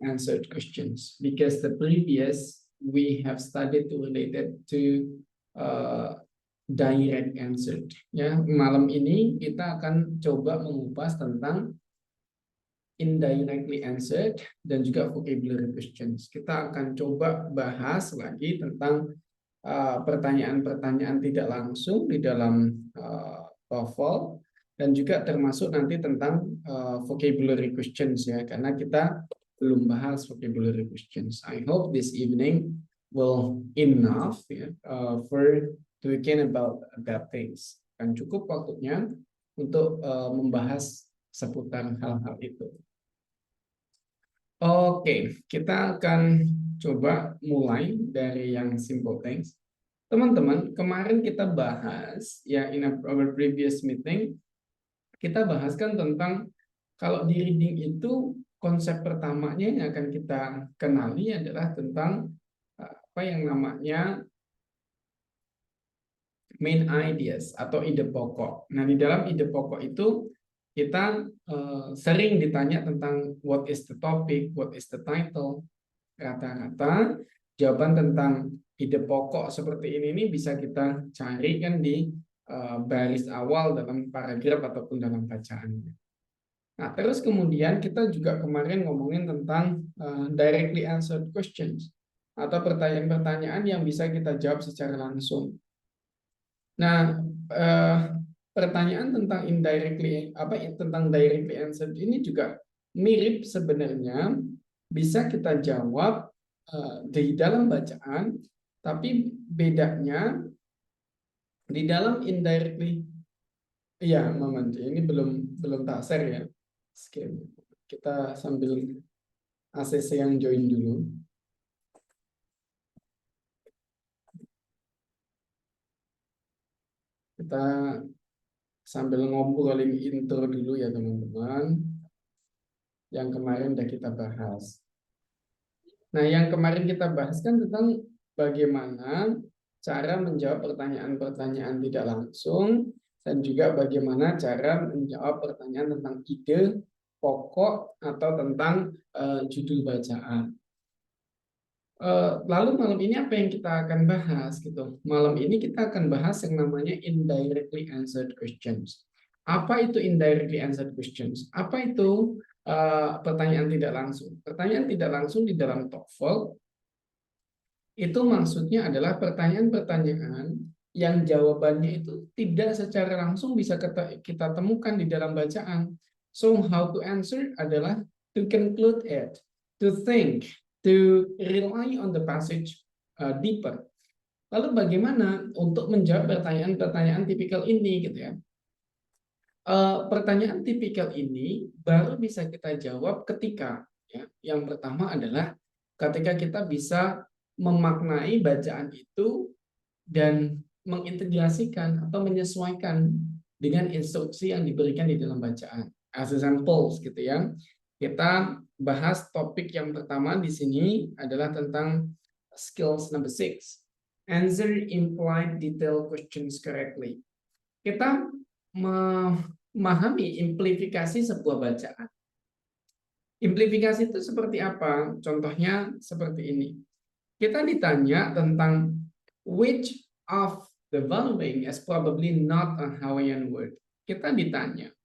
answered questions because the previous we have studied related to direct answered. Ya, malam ini kita akan coba mengupas tentang indirectly answered dan juga vocabulary questions. Kita akan coba bahas lagi tentang pertanyaan-pertanyaan tidak langsung di dalam TOEFL dan juga termasuk nanti tentang vocabulary questions ya, karena kita belum bahas vocabulary questions. I hope this evening will enough ya, for talking about that things. Kan cukup waktunya untuk membahas seputar hal-hal itu. Oke, kita akan coba mulai dari yang simple things. Teman-teman, kemarin kita bahas ya in our previous meeting, kita bahaskan tentang kalau di reading itu konsep pertamanya yang akan kita kenali adalah tentang apa yang namanya main ideas atau ide pokok. Nah, di dalam ide pokok itu kita sering ditanya tentang what is the topic, what is the title. Rata-rata jawaban tentang ide pokok seperti ini bisa kita cari kan di baris awal dalam paragraf ataupun dalam bacaannya. Nah, terus kemudian kita juga kemarin ngomongin tentang directly answered questions atau pertanyaan-pertanyaan yang bisa kita jawab secara langsung. Nah, pertanyaan tentang tentang directly answered ini juga mirip sebenarnya, bisa kita jawab di dalam bacaan, tapi bedanya di dalam indirectly. Iya, moment ini belum tak share ya. Kita sambil ACC yang join dulu. Kita sambil ngobrolin intro dulu ya teman-teman. Yang kemarin udah kita bahas. Nah, yang kemarin kita bahas kan tentang bagaimana cara menjawab pertanyaan-pertanyaan tidak langsung dan juga bagaimana cara menjawab pertanyaan tentang ide pokok atau tentang judul bacaan. Lalu malam ini apa yang kita akan bahas gitu? Malam ini kita akan bahas yang namanya indirectly answered questions. Apa itu indirectly answered questions? Apa itu pertanyaan tidak langsung? Pertanyaan tidak langsung di dalam TOEFL itu maksudnya adalah pertanyaan-pertanyaan yang jawabannya itu tidak secara langsung bisa kita temukan di dalam bacaan. So how to answer adalah to conclude it, to think, to rely on the passage deeper. Lalu bagaimana untuk menjawab pertanyaan-pertanyaan tipikal ini gitu ya? Pertanyaan tipikal ini baru bisa kita jawab ketika ya, yang pertama adalah ketika kita bisa memaknai bacaan itu dan mengintegrasikan atau menyesuaikan dengan instruksi yang diberikan di dalam bacaan. As examples gitu ya. Kita bahas topik yang pertama di sini adalah tentang skills number 6. Answer implied detailed questions correctly. Kita memahami implifikasi sebuah bacaan. Implifikasi itu seperti apa? Contohnya seperti ini. Kita ditanya tentang which of the following is probably not a Hawaiian word. Kita ditanya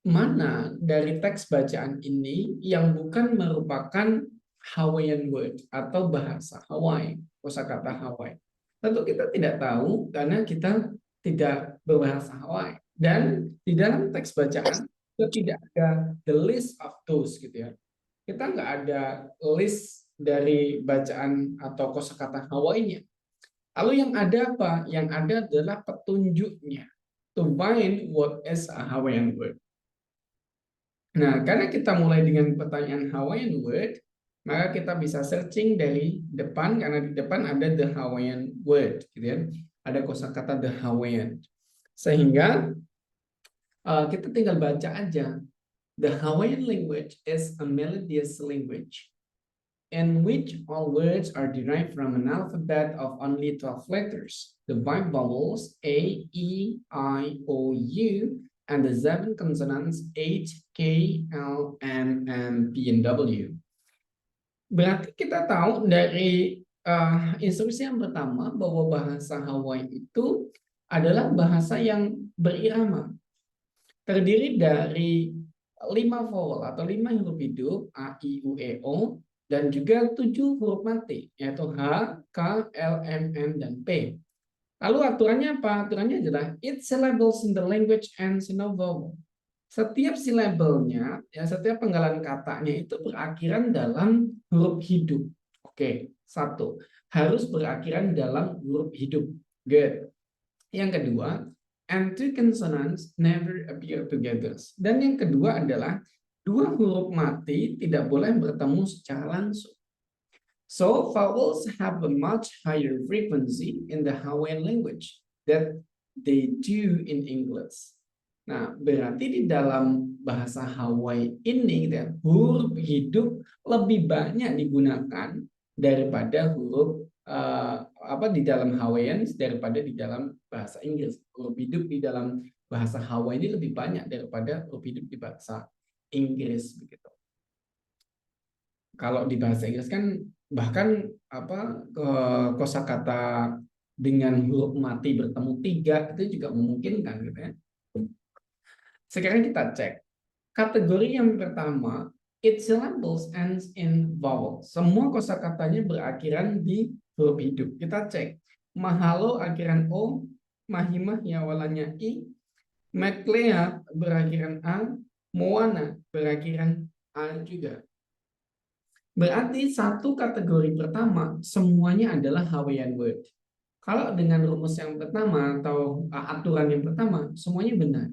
mana dari teks bacaan ini yang bukan merupakan Hawaiian word atau bahasa Hawaii, kosakata Hawaii. Tentu kita tidak tahu karena kita tidak berbahasa Hawaii. Dan di dalam teks bacaan itu tidak ada the list of those gitu ya. Kita nggak ada list dari bacaan atau kosakata Hawaii-nya. Lalu yang ada apa? Yang ada adalah petunjuknya. To find what is a Hawaiian word. Nah, karena kita mulai dengan pertanyaan Hawaiian word, maka kita bisa searching dari depan, karena di depan ada the Hawaiian word, gitu ya. Ada kosakata the Hawaiian. Sehingga kita tinggal baca aja. The Hawaiian language is a melodious language in which all words are derived from an alphabet of only 12 letters. The 5 vowels A, E, I, O, U, and the 7 consonants H, K, L, M, N, P, and W. Berarti kita tahu dari instruksi yang pertama bahwa bahasa Hawaii itu adalah bahasa yang berirama. Terdiri dari 5 vowel atau 5 huruf hidup A, I, U, E, O dan juga 7 huruf mati yaitu H, K, L, M, N, dan P. Lalu aturannya apa? Aturannya adalah each syllables in the language ends in a vowel. Setiap silabelnya, ya setiap penggalan katanya itu berakhiran dalam huruf hidup. Oke, satu. Harus berakhiran dalam huruf hidup. Good. Yang kedua, and two consonants never appear together. Dan yang kedua adalah dua huruf mati tidak boleh bertemu secara langsung. So, vowels have a much higher frequency in the Hawaiian language that they do in English. Nah, berarti di dalam bahasa Hawaii ini huruf hidup lebih banyak digunakan daripada huruf di dalam Hawaiian daripada di dalam bahasa Inggris. Huruf hidup di dalam bahasa Hawaii ini lebih banyak daripada huruf hidup di bahasa Inggris begitu. Kalau di bahasa Inggris kan bahkan kosakata dengan huruf mati bertemu 3 itu juga memungkinkan gitu ya. Sekarang kita cek. Kategori yang pertama, its syllables ends in vowel. Semua kosakatanya berakhiran di huruf hidup. Kita cek. Mahalo akhiran O, mahimah yawalanya I, Meklea berakhiran A, Moana berakhiran A juga. Berarti satu kategori pertama semuanya adalah Hawaiian word. Kalau dengan rumus yang pertama atau aturan yang pertama semuanya benar.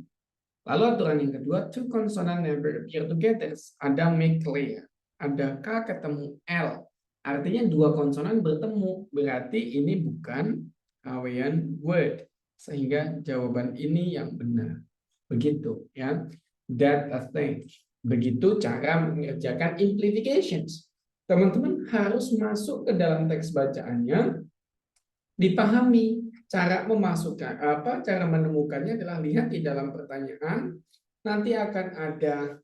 Lalu aturan yang kedua, two consonant never appear together. Ada Meklea, ada K ketemu L. Artinya dua konsonan bertemu. Berarti ini bukan Hawaiian word. Sehingga jawaban ini yang benar. Begitu ya. That a thing. Begitu cara mengerjakan implications. Teman-teman harus masuk ke dalam teks bacaannya, dipahami. Cara memasukkan cara menemukannya adalah lihat di dalam pertanyaan, nanti akan ada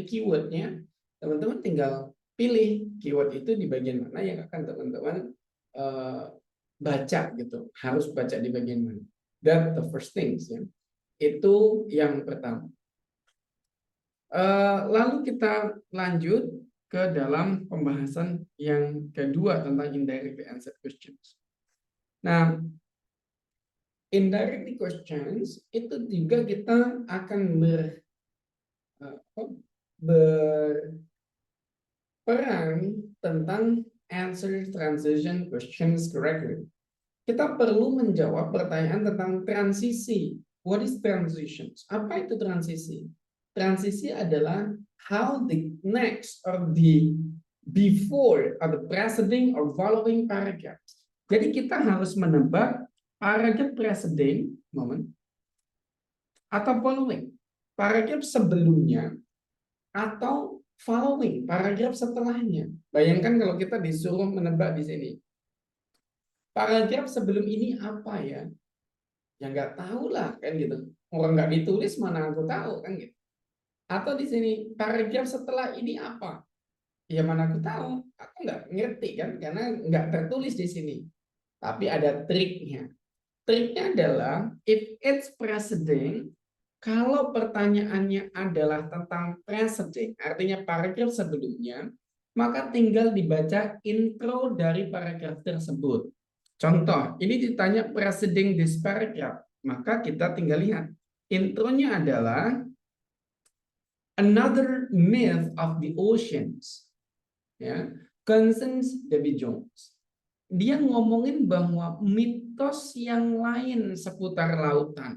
keywordnya. Teman-teman tinggal pilih keyword itu di bagian mana yang akan teman-teman baca gitu, harus baca di bagian mana. That the first things ya. Itu yang pertama. Lalu kita lanjut ke dalam pembahasan yang kedua tentang indirectly answered questions. Nah, indirectly questions itu juga kita akan berperan tentang answer transition questions correctly. Kita perlu menjawab pertanyaan tentang transisi. What is transitions? Apa itu transisi? Transisi adalah how the next or the before or the preceding or following paragraphs. Jadi kita harus menebak paragraf preceding atau following, paragraf sebelumnya atau following, paragraf setelahnya. Bayangkan kalau kita disuruh menebak di sini. Paragraf sebelum ini apa ya? Ya nggak tahu lah kan gitu. Orang nggak ditulis mana aku tahu kan gitu. Atau di sini paragraf setelah ini apa? Ya mana aku tahu. Aku nggak ngerti kan karena nggak tertulis di sini. Tapi ada triknya. Triknya adalah if it's preceding, kalau pertanyaannya adalah tentang preceding, artinya paragraf sebelumnya, maka tinggal dibaca intro dari paragraf tersebut. Contoh, ini ditanya preceding this paragraph, maka kita tinggal lihat. Intronya adalah another myth of the oceans, ya, concerns Davy Jones. Dia ngomongin bahwa mitos yang lain seputar lautan.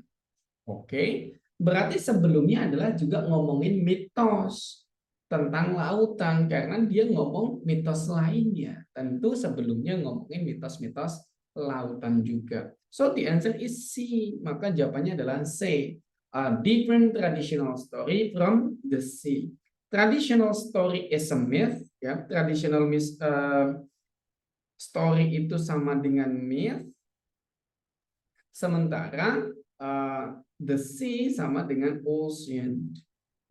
Oke, berarti sebelumnya adalah juga ngomongin mitos tentang lautan karena dia ngomong mitos lainnya. Tentu sebelumnya ngomongin mitos-mitos lautan juga. So the answer is C. Maka jawabannya adalah C. A different traditional story from the sea. Traditional story is a myth. Ya, traditional myth. Story itu sama dengan myth. Sementara The sea sama dengan ocean.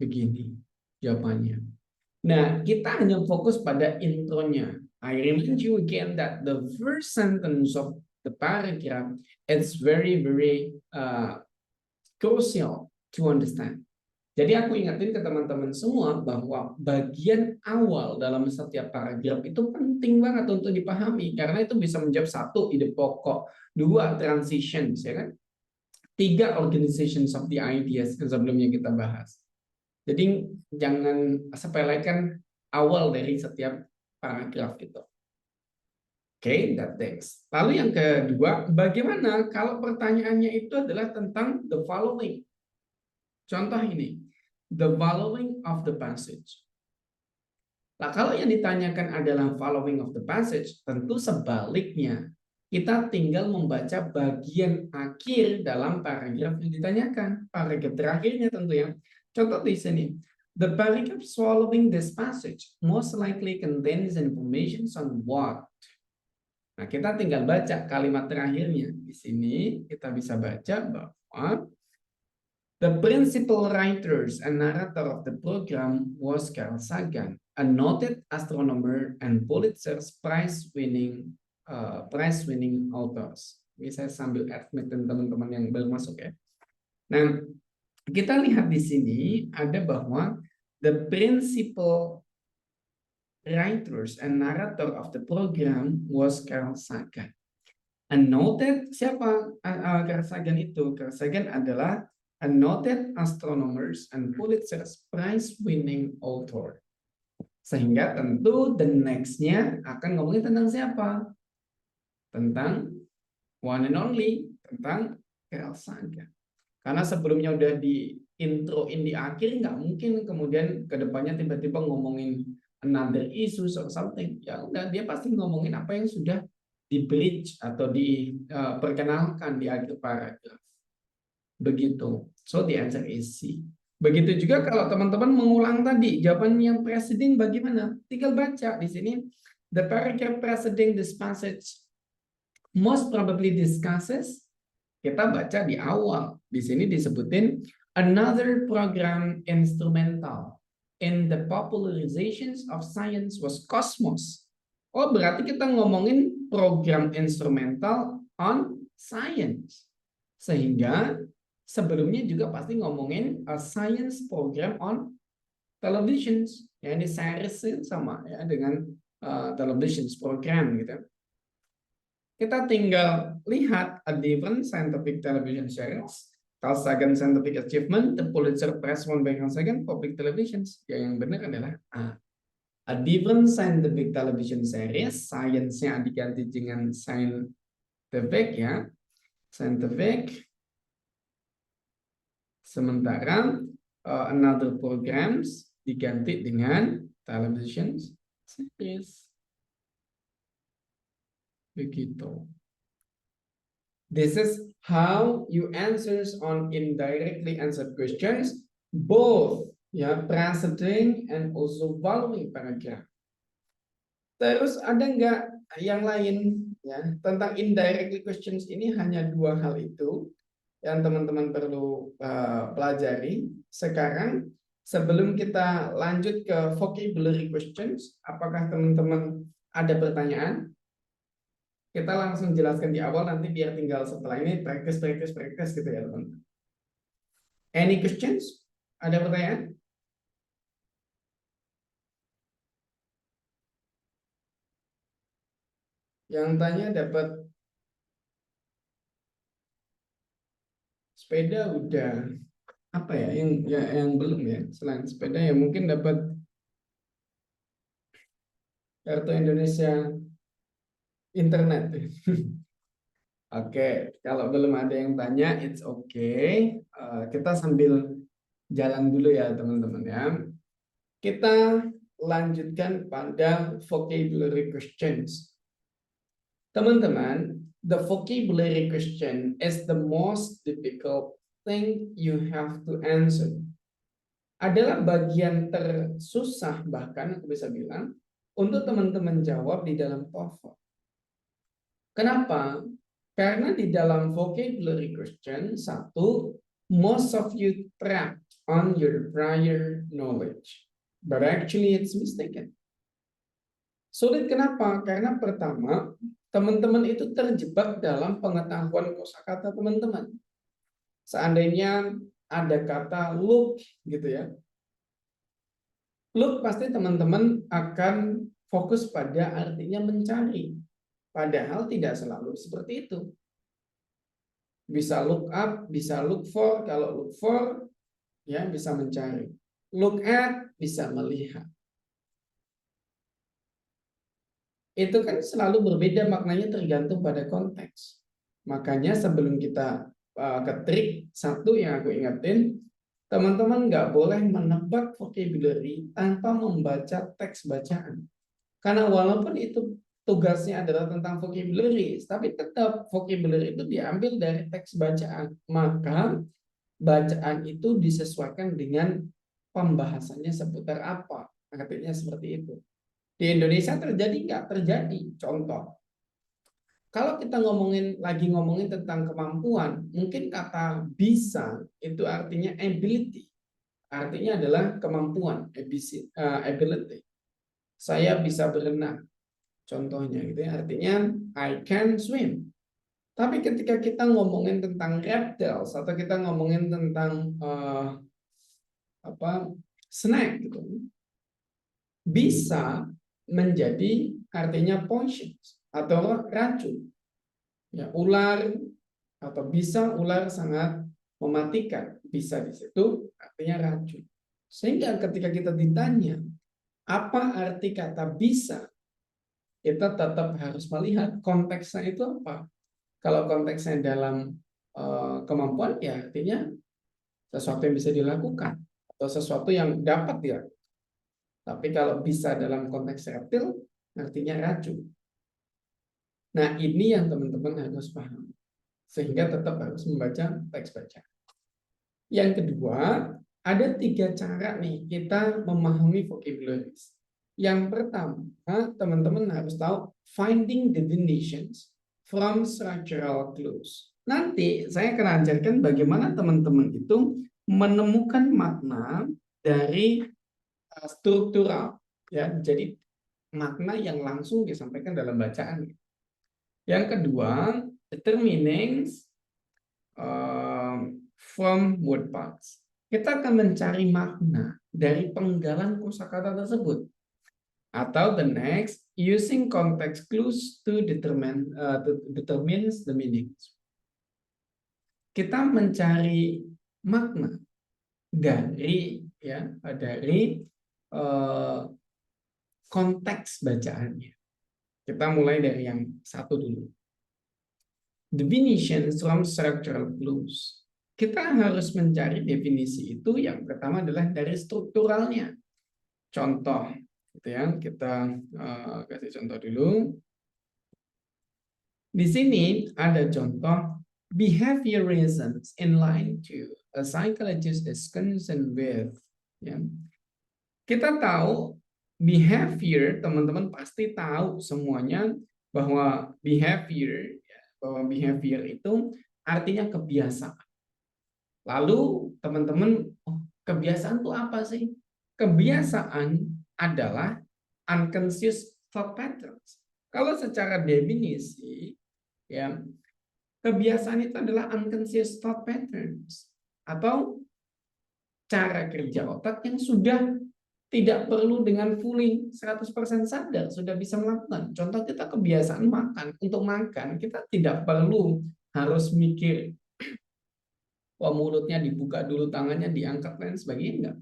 Begini jawabannya. Nah, kita hanya fokus pada intronya. I remind you again that the first sentence of the paragraph is very crucial to understand. Jadi aku ingatin ke teman-teman semua bahwa bagian awal dalam setiap paragraf itu penting banget untuk dipahami karena itu bisa menjawab satu ide pokok, dua transitions, ya kan? Tiga organizations of the ideas yang sebelumnya kita bahas. Jadi jangan sepelekan awal dari setiap paragraf itu. Oke, that text. Lalu yang kedua, bagaimana kalau pertanyaannya itu adalah tentang the following. Contoh ini, the following of the passage. Nah, kalau yang ditanyakan adalah following of the passage, tentu sebaliknya. Kita tinggal membaca bagian akhir dalam paragraf yang ditanyakan. Paragraf terakhirnya tentu ya. Contoh di sini. The paragraph following this passage most likely contains information on what. Nah, kita tinggal baca kalimat terakhirnya. Di sini kita bisa baca bahwa the principal writers and narrator of the program was Carl Sagan, a noted astronomer and Pulitzer prize-winning authors. Ini saya sambil admit teman-teman yang baru masuk ya. Nah, kita lihat di sini ada bahwa the principal writers and narrator of the program was Carl Sagan. A noted, siapa Carl Sagan itu? Carl Sagan adalah a noted astronomers and Pulitzer prize-winning author. Sehingga tentu the next-nya akan ngomongin tentang siapa? Tentang one and only, tentang Carl Sagan. Karena sebelumnya udah di introin di akhir, nggak mungkin kemudian kedepannya tiba-tiba ngomongin another issues or something. Ya udah, dia pasti ngomongin apa yang sudah di bridge atau diperkenalkan di akhir paragraf. Begitu. So the answer is C. Begitu juga kalau teman-teman mengulang tadi jawaban yang preceding bagaimana? Tinggal baca di sini. The paragraph preceding this passage most probably discusses. Kita baca di awal. Di sini disebutin another program instrumental in the popularizations of science was Cosmos. Oh, berarti kita ngomongin program instrumental on science. Sehingga sebelumnya juga pasti ngomongin a science program on televisions. Ya, ini series sama ya dengan televisions program gitu. Kita tinggal lihat a different scientific television series. Carl Sagan Scientific Achievement, the Pulitzer Prize won by Carl Sagan, Public Televisions. Ya, yang benar adalah A. A different scientific television series, science-nya diganti dengan scientific ya. Scientific. Sementara another programs diganti dengan television series. Begitu. This is how you answers on indirectly answered questions, both ya preceding and also following paragraph. Terus ada nggak yang lain ya tentang indirectly questions ini? Hanya dua hal itu yang teman-teman perlu pelajari. Sekarang sebelum kita lanjut ke vocabulary questions, apakah teman-teman ada pertanyaan? Kita langsung jelaskan di awal, nanti biar tinggal setelah ini practice gitu ya teman-teman. Any questions? Ada pertanyaan? Yang tanya dapat sepeda udah. Apa ya yang belum ya? Selain sepeda ya mungkin dapat kartu Indonesia internet. Oke, kalau belum ada yang tanya, it's okay. Kita sambil jalan dulu ya teman-teman ya. Kita lanjutkan pada vocabulary questions. Teman-teman, the vocabulary question is the most difficult thing you have to answer. Adalah bagian tersusah bahkan aku bisa bilang untuk teman-teman jawab di dalam TOEFL. Kenapa? Karena di dalam vocabulary question, satu, most of you trapped on your prior knowledge, but actually it's mistaken. Sulit kenapa? Karena pertama, teman-teman itu terjebak dalam pengetahuan kosakata teman-teman. Seandainya ada kata look gitu ya. Look pasti teman-teman akan fokus pada artinya mencari. Padahal tidak selalu seperti itu. Bisa look up, bisa look for. Kalau look for ya bisa mencari. Look at bisa melihat. Itu kan selalu berbeda maknanya tergantung pada konteks. Makanya sebelum kita ke trik satu yang aku ingetin, teman-teman nggak boleh menebak vocabulary tanpa membaca teks bacaan. Karena walaupun itu tugasnya adalah tentang vocabulary, tapi tetap vocabulary itu diambil dari teks bacaan. Maka bacaan itu disesuaikan dengan pembahasannya seputar apa. Artinya seperti itu. Di Indonesia terjadi nggak? Terjadi. Contoh, kalau kita lagi ngomongin tentang kemampuan, mungkin kata bisa itu artinya ability. Artinya adalah kemampuan, ability. Saya bisa berenang. Contohnya gitu ya, artinya I can swim. Tapi ketika kita ngomongin tentang reptiles atau kita ngomongin tentang snack gitu, bisa menjadi artinya poison atau racun. Ya, ular atau bisa ular sangat mematikan, bisa di situ artinya racun. Sehingga ketika kita ditanya apa arti kata bisa, kita tetap harus melihat konteksnya itu apa. Kalau konteksnya dalam kemampuan, ya artinya sesuatu yang bisa dilakukan atau sesuatu yang dapat dilakukan. Tapi kalau bisa dalam konteks reptil, artinya racun. Nah, ini yang teman-teman harus paham. Sehingga tetap harus membaca teks bacaan. Yang kedua, ada 3 cara nih kita memahami vocabularies. Yang pertama, teman-teman harus tahu finding definitions from structural clues. Nanti saya akan ajarkan bagaimana teman-teman itu menemukan makna dari struktural, ya. Jadi makna yang langsung disampaikan dalam bacaan. Yang kedua, determining from word parts. Kita akan mencari makna dari penggalan kosakata tersebut. Atau the next, using context clues to determine the meanings. Kita mencari makna dari konteks bacaannya. Kita mulai dari yang satu dulu. Definitions from structural clues. Kita harus mencari definisi itu, yang pertama adalah dari strukturalnya. Contoh, gitu ya, kita kasih contoh dulu. Di sini ada contoh behaviorisms in line to a psychologist is concerned with. Ya. Kita tahu behavior, teman-teman pasti tahu semuanya bahwa behavior itu artinya kebiasaan. Lalu teman-teman, kebiasaan itu apa sih? Kebiasaan adalah unconscious thought patterns. Kalau secara definisi, ya, kebiasaan itu adalah unconscious thought patterns atau cara kerja otak yang sudah tidak perlu dengan fully 100% sadar, sudah bisa melakukan. Contoh, kita kebiasaan makan. Untuk makan, kita tidak perlu harus mikir, wah mulutnya dibuka dulu, tangannya diangkat, dan sebagainya. Enggak.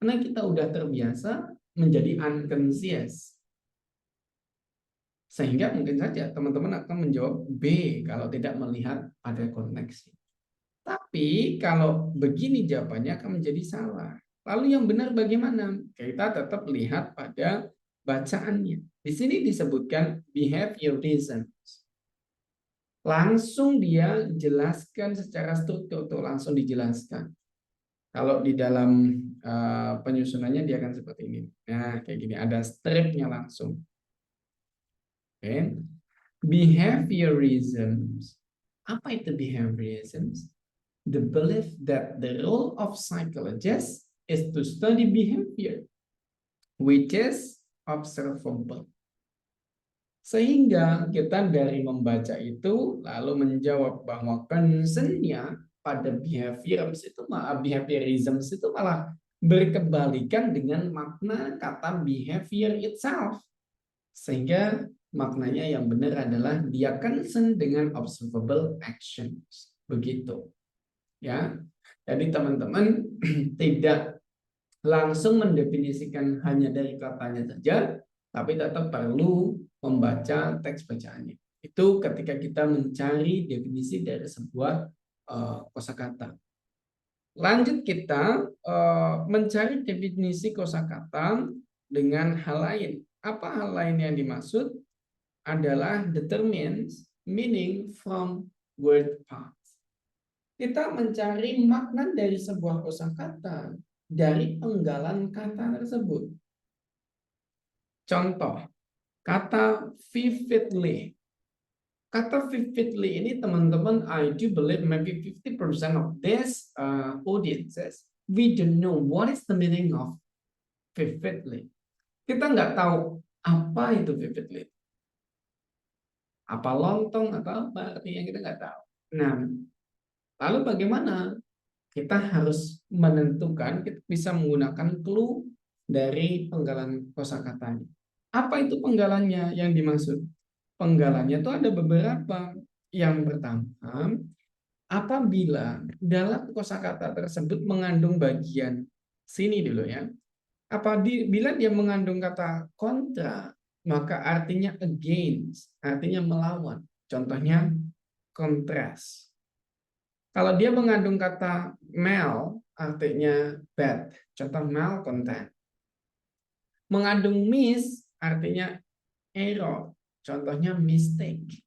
Karena kita udah terbiasa menjadi unconscious. Sehingga mungkin saja teman-teman akan menjawab B kalau tidak melihat ada koneksi. Tapi kalau begini jawabannya akan menjadi salah. Lalu yang benar bagaimana? Kita tetap lihat pada bacaannya. Di sini disebutkan behaviorism. Langsung dia jelaskan secara struktur, tuh langsung dijelaskan. Kalau di dalam penyusunannya dia akan seperti ini. Nah, kayak gini, ada stripnya langsung. Oke. Behaviorism. Apa itu behaviorism? the belief that the role of psychologists is to study behavior, which is observable. Sehingga kita dari membaca itu lalu menjawab bahwa concern-nya pada behaviorism itu malah berkebalikan dengan makna kata behavior itself. Sehingga maknanya yang benar adalah dia concern dengan observable actions. Begitu. Ya. Jadi teman-teman tidak langsung mendefinisikan hanya dari katanya saja, tapi tetap perlu membaca teks bacaannya. Itu ketika kita mencari definisi dari sebuah kosakata. Lanjut kita mencari definisi kosakata dengan hal lain. Apa hal lain yang dimaksud? Adalah determines meaning from word parts. Kita mencari makna dari sebuah kosakata dari penggalan kata tersebut. Contoh, kata vividly. Kata vividly ini teman-teman, I do believe maybe 50% of this audiences, we don't know what is the meaning of vividly. Kita nggak tahu apa itu vividly. Apa lontong atau apa, artinya kita nggak tahu. Nah, lalu bagaimana? Kita harus menentukan, kita bisa menggunakan clue dari penggalan kosakatanya. Apa itu penggalannya yang dimaksud? Penggalannya itu ada beberapa. Yang pertama, apabila dalam kosakata tersebut mengandung bagian sini dulu ya. Apabila dia mengandung kata kontra, maka artinya against, artinya melawan. Contohnya contrast. Kalau dia mengandung kata mal, artinya bad. Contoh malcontent. Mengandung miss, artinya error. Contohnya mistake.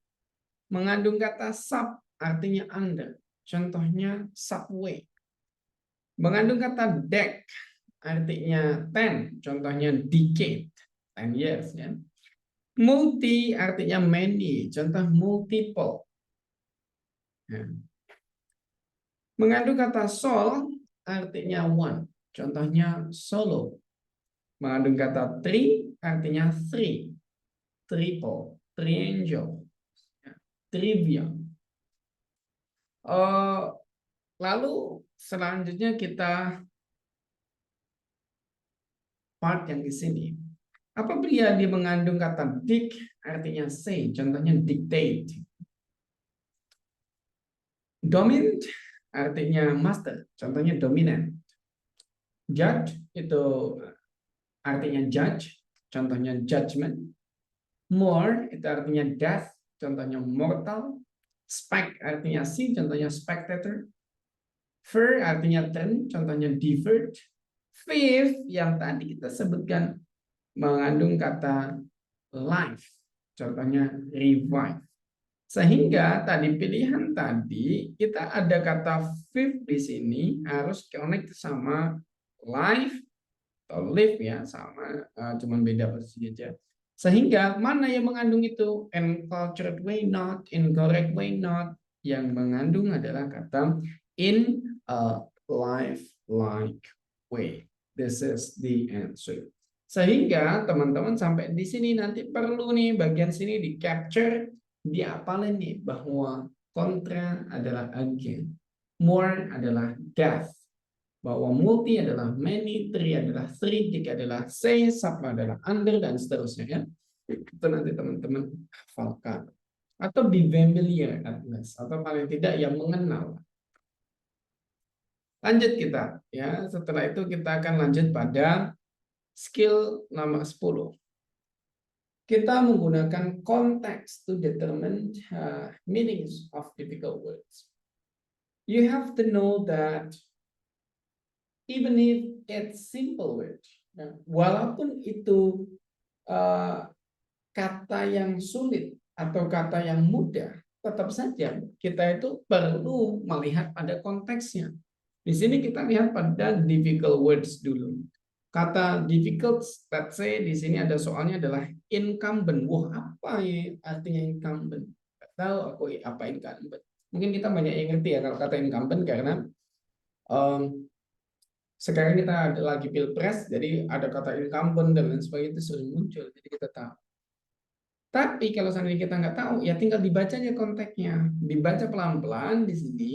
Mengandung kata sub, artinya under. Contohnya subway. Mengandung kata deck, artinya 10. Contohnya decade. 10 years. Ya. Multi, artinya many. Contoh multiple. Ya. Mengandung kata sol, artinya one. Contohnya solo. Mengandung kata three, artinya three. Triple, triangle, trivia. Lalu selanjutnya kita part yang di sini. Apabila dia mengandung kata dic, artinya say. Contohnya dictate. Dominant, artinya master. Contohnya dominant. Judge, itu artinya judge. Contohnya judgment. More, itu artinya death. Contohnya mortal. Spec, artinya see. Contohnya spectator. Fer, artinya turn. Contohnya divert. Fifth, yang tadi kita sebutkan, mengandung kata life. Contohnya revive. Sehingga tadi pilihan tadi, kita ada kata fifth di sini, harus connect sama life atau live ya, sama, cuman beda posisi aja. Sehingga mana yang mengandung itu? Uncultured way not, incorrect way not. Yang mengandung adalah kata in a life-like way. This is the answer. Sehingga teman-teman sampai di sini nanti perlu nih bagian sini di capture, diapalin nih bahwa kontra adalah again, more adalah death, bahwa multi adalah many, three adalah three, dic adalah say, sub adalah under, dan seterusnya ya. Itu nanti teman-teman hafalkan. Atau be familiar at least, atau paling tidak yang mengenal. Lanjut kita ya. Setelah itu kita akan lanjut pada skill nomor 10. Kita menggunakan context to determine meanings of difficult words. You have to know that even if it's simple word, walaupun itu kata yang sulit atau kata yang mudah, tetap saja kita itu perlu melihat pada konteksnya. Di sini kita lihat pada difficult words dulu. Kata difficult, let's say di sini ada soalnya adalah incumbent. Wah, apa ya artinya incumbent? Nggak tahu aku apa incumbent. Mungkin kita banyak yang ngerti ya kalau kata incumbent karena sekarang kita ada lagi pilpres, jadi ada kata incumbent dan lain sebagainya itu sering muncul, jadi kita tahu. Tapi kalau seandainya kita nggak tahu, ya tinggal dibacanya konteksnya, dibaca pelan-pelan di sini.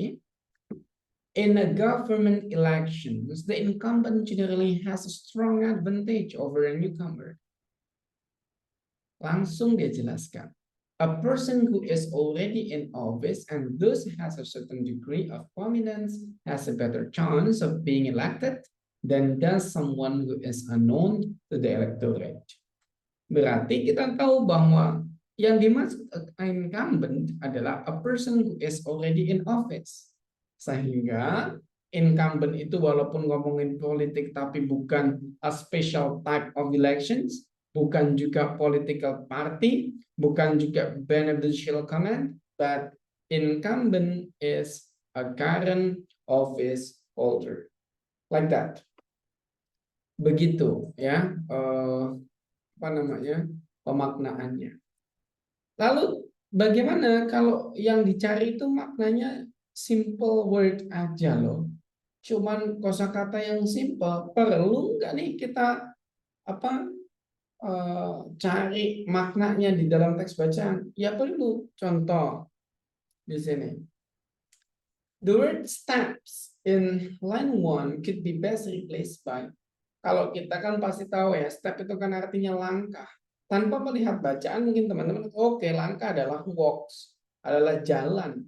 In a government elections, the incumbent generally has a strong advantage over a newcomer. Langsung dia jelaskan. A person who is already in office and thus has a certain degree of prominence has a better chance of being elected than does someone who is unknown to the electorate. Berarti kita tahu bahwa yang dimaksud incumbent adalah a person who is already in office. Sehingga incumbent itu walaupun ngomongin politik tapi bukan a special type of elections, bukan juga political party, bukan juga beneficial command, but incumbent is a current office holder. Like that. Begitu ya. Apa namanya, pemaknaannya. Lalu bagaimana kalau yang dicari itu maknanya simple word aja loh. Cuman kosakata yang simple, perlu nggak nih kita cari maknanya di dalam teks bacaan? Ya perlu. Contoh di sini. The word steps in line 1 could be best replaced by. Kalau kita kan pasti tahu ya, step itu kan artinya langkah. Tanpa melihat bacaan, mungkin teman-teman, oke, langkah adalah walks, adalah jalan.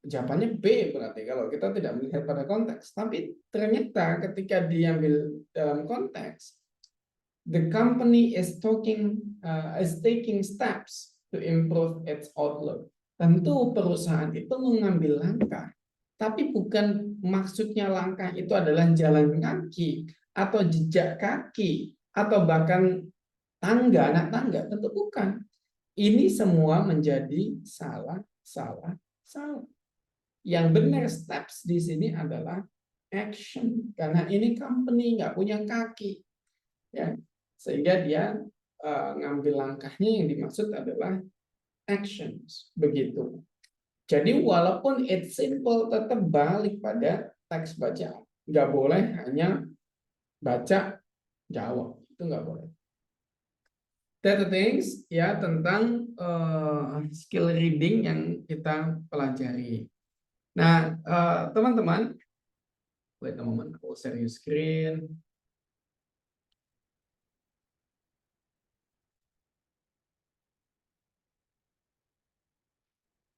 Jawabannya B berarti kalau kita tidak melihat pada konteks. Tapi ternyata ketika diambil dalam konteks, the company is taking steps to improve its outlook. Tentu perusahaan itu mengambil langkah, tapi bukan maksudnya langkah itu adalah jalan kaki atau jejak kaki atau bahkan tangga, anak tangga, tentu bukan. Ini semua menjadi salah. Yang benar steps di sini adalah action, karena ini company nggak punya kaki, ya, sehingga dia ngambil langkahnya yang dimaksud adalah actions, begitu. Jadi walaupun it's simple, tetap balik pada teks bacaan. Nggak boleh hanya baca jawab, itu nggak boleh. That things ya tentang skill reading yang kita pelajari. Nah, teman-teman, wait a moment, aku share your screen.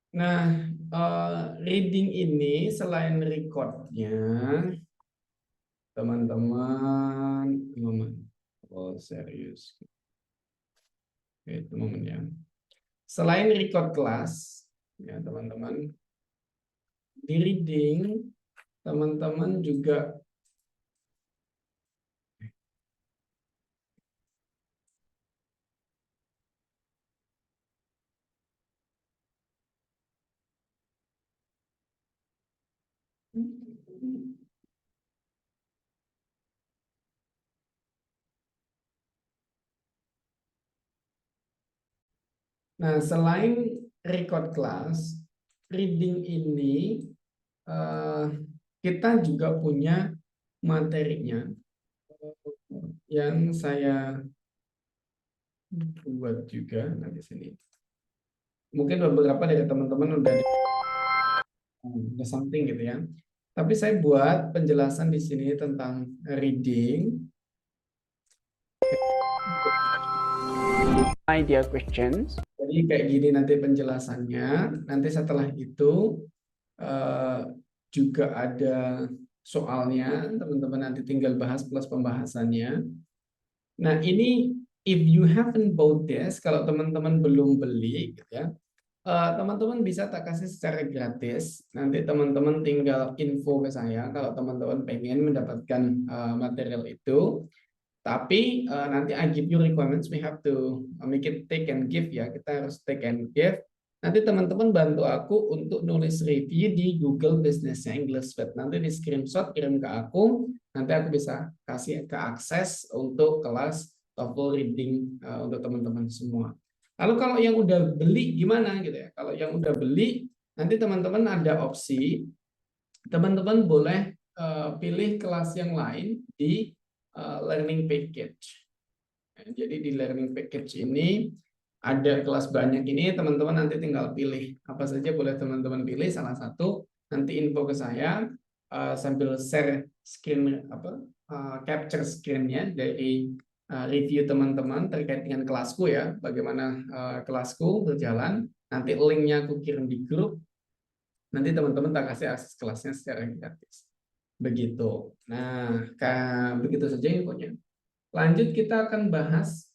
Nah, reading ini selain recordnya, teman-teman, oh serius, oke, teman-teman ya. Selain record kelas, ya teman-teman, di reading, teman-teman juga nah, selain record kelas, reading ini kita juga punya materinya yang saya buat juga di sini. Mungkin beberapa dari teman-teman udah something gitu ya. Tapi saya buat penjelasan di sini tentang reading. Idea questions. Jadi kayak gini nanti penjelasannya. Nanti setelah itu juga ada soalnya. Teman-teman nanti tinggal bahas plus pembahasannya. Nah ini if you haven't bought this, kalau teman-teman belum beli, gitu ya, teman-teman bisa tak kasih secara gratis. Nanti teman-teman tinggal info ke saya kalau teman-teman pengen mendapatkan material itu. Tapi nanti I give you requirements, we have to make it take and give ya. Kita harus take and give. Nanti teman-teman bantu aku untuk nulis review di Google Business English Web. Nanti di screenshot kirim ke aku. Nanti aku bisa kasih ke akses untuk kelas TOEFL reading untuk teman-teman semua. Lalu kalau yang udah beli gimana gitu ya? Kalau yang udah beli, nanti teman-teman ada opsi, teman-teman boleh pilih kelas yang lain di learning package. Jadi di learning package ini ada kelas banyak ini, teman-teman nanti tinggal pilih apa saja boleh teman-teman pilih salah satu, nanti info ke saya sambil share screen capture screen-nya dari review teman-teman terkait dengan kelasku ya, bagaimana kelasku berjalan. Nanti linknya aku kirim di grup, nanti teman-teman tak kasih akses kelasnya secara gratis. Begitu. Nah, begitu saja infonya. Lanjut kita akan bahas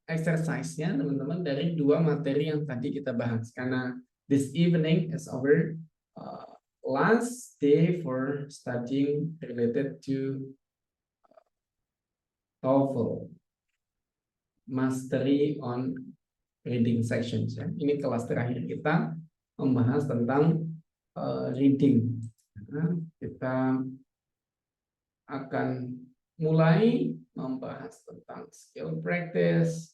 exercise-nya teman-teman dari dua materi yang tadi kita bahas. Karena this evening is our uh, last day for studying related to TOEFL, Mastery on Reading Sections. Ya. Ini kelas terakhir kita membahas tentang reading. Nah, kita akan mulai membahas tentang skill practice,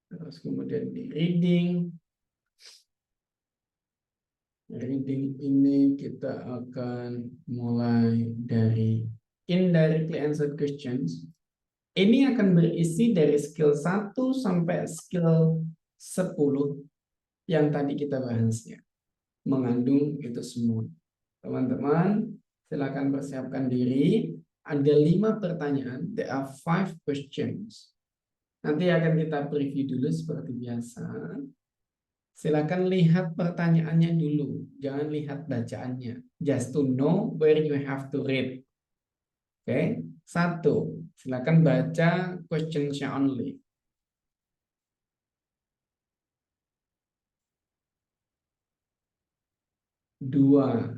terus kemudian di reading. Reading ini kita akan mulai dari indirectly answered questions. Ini akan berisi dari skill 1 sampai skill 10 yang tadi kita bahasnya. Mengandung itu semua. Teman-teman, silakan persiapkan diri. Ada 5 pertanyaan. There are 5 questions. Nanti akan kita preview dulu seperti biasa. Silakan lihat pertanyaannya dulu, jangan lihat bacaannya. Just to know where you have to read. Oke, satu, silakan baca questions-nya only. Dua,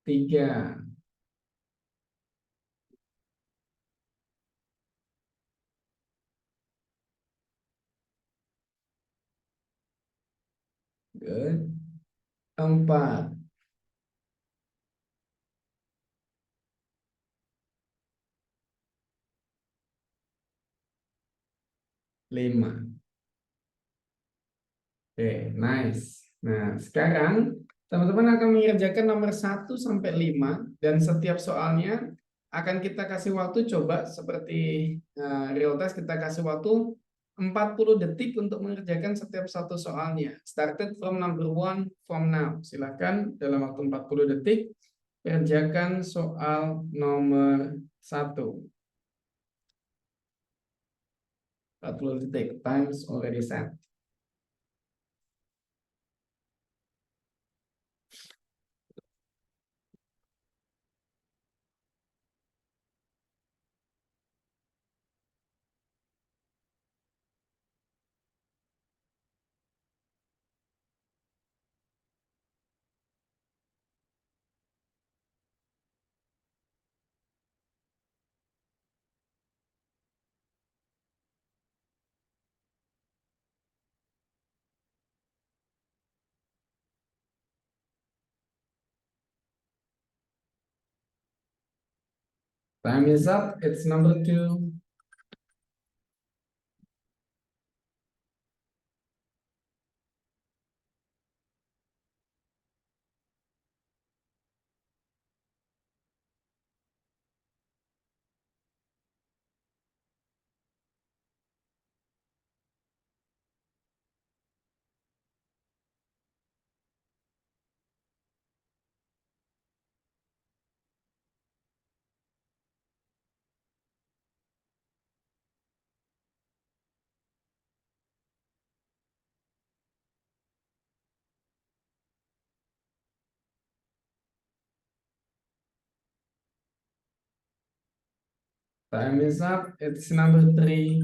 tiga, good. Empat, lima. Oke, nice. Nah, sekarang teman-teman akan mengerjakan nomor 1 sampai 5 dan setiap soalnya akan kita kasih waktu coba seperti real test kita kasih waktu 40 detik untuk mengerjakan setiap satu soalnya. Started from number 1 from now. Silakan dalam waktu 40 detik kerjakan soal nomor 1. 40 detik. Times already set. Time is up. It's number 2. Time is up. It's number 3.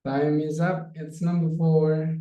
Time is up. It's number 4.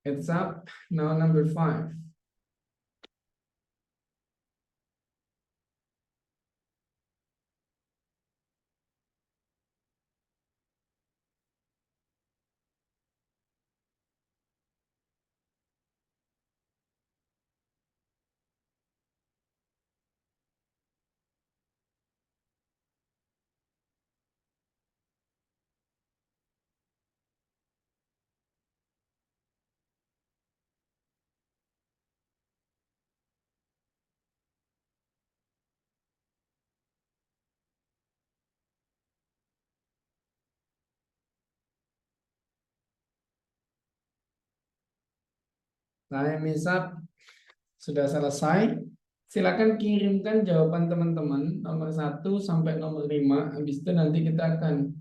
It's up. Now number 5. Time is up. Sudah selesai. Silakan kirimkan jawaban teman-teman nomor 1 sampai nomor 5. Habis itu nanti kita akan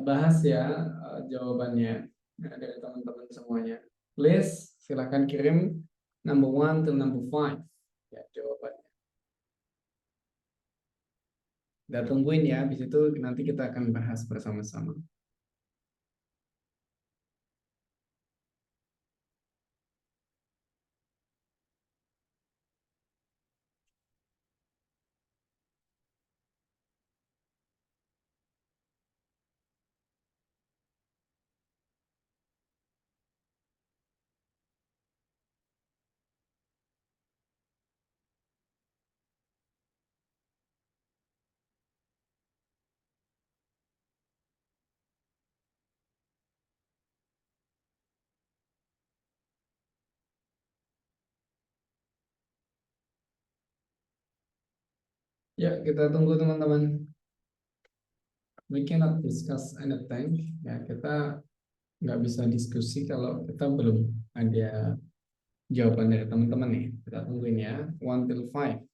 bahas ya jawabannya dari teman-teman semuanya. Please silakan kirim number 1 to number 5 ya jawabannya. Kita tungguin ya. Habis itu nanti kita akan bahas bersama-sama. Ya, kita tunggu teman-teman. We cannot discuss anything. Ya, kita nggak bisa diskusi kalau kita belum ada jawaban dari teman-teman nih. Kita tungguin ya. 1 till 5.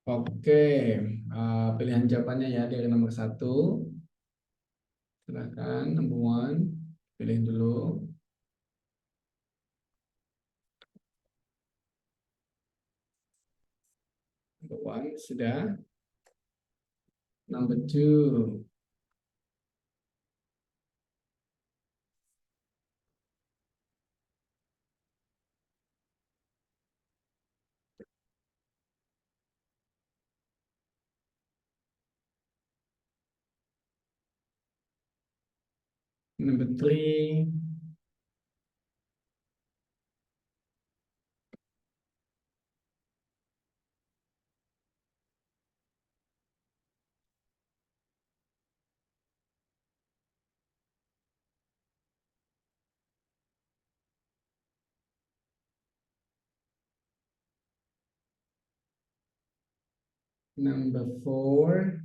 Oke, pilihan jawabannya ya dari nomor 1. Silakan number 1. Pilih dulu. Number 1 sudah. Number 2. Number 3. Number 4.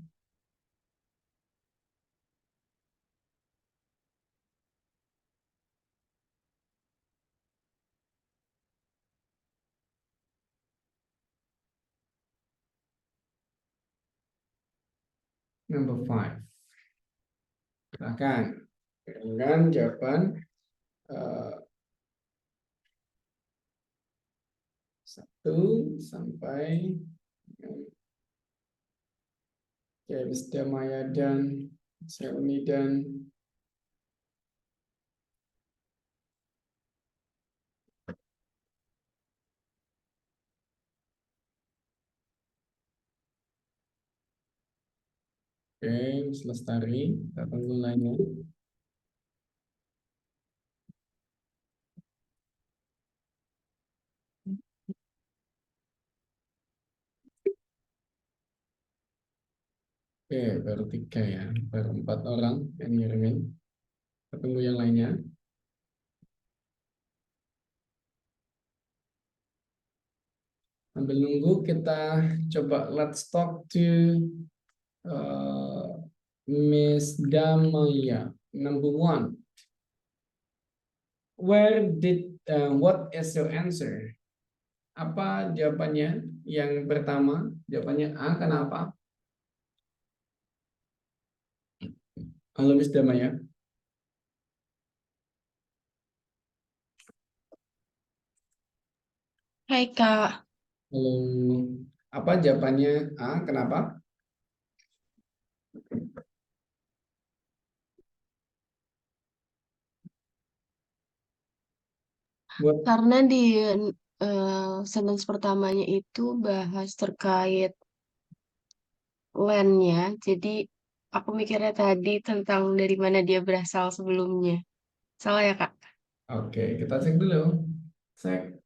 Number 5. Silakan. Dengan jawaban 1 sampai Wisda Maya dan Seuni dan Oke, Miss Lestari, kita tunggu lainnya. Oke, baru 3 ya, baru 4 orang yang ngirimin. Kita tunggu yang lainnya. Sambil nunggu kita coba let's talk to Miss Damaya. Number 1. What is your answer? Apa jawabannya? Yang pertama, jawabannya A, kenapa? Halo Miss Damaya. Hai Kak, Halo. Apa jawabannya A, kenapa? Buat karena di sentence pertamanya itu bahas terkait land-nya, jadi aku mikirnya tadi tentang dari mana dia berasal sebelumnya. Salah ya Kak? Oke, kita cek dulu. Cek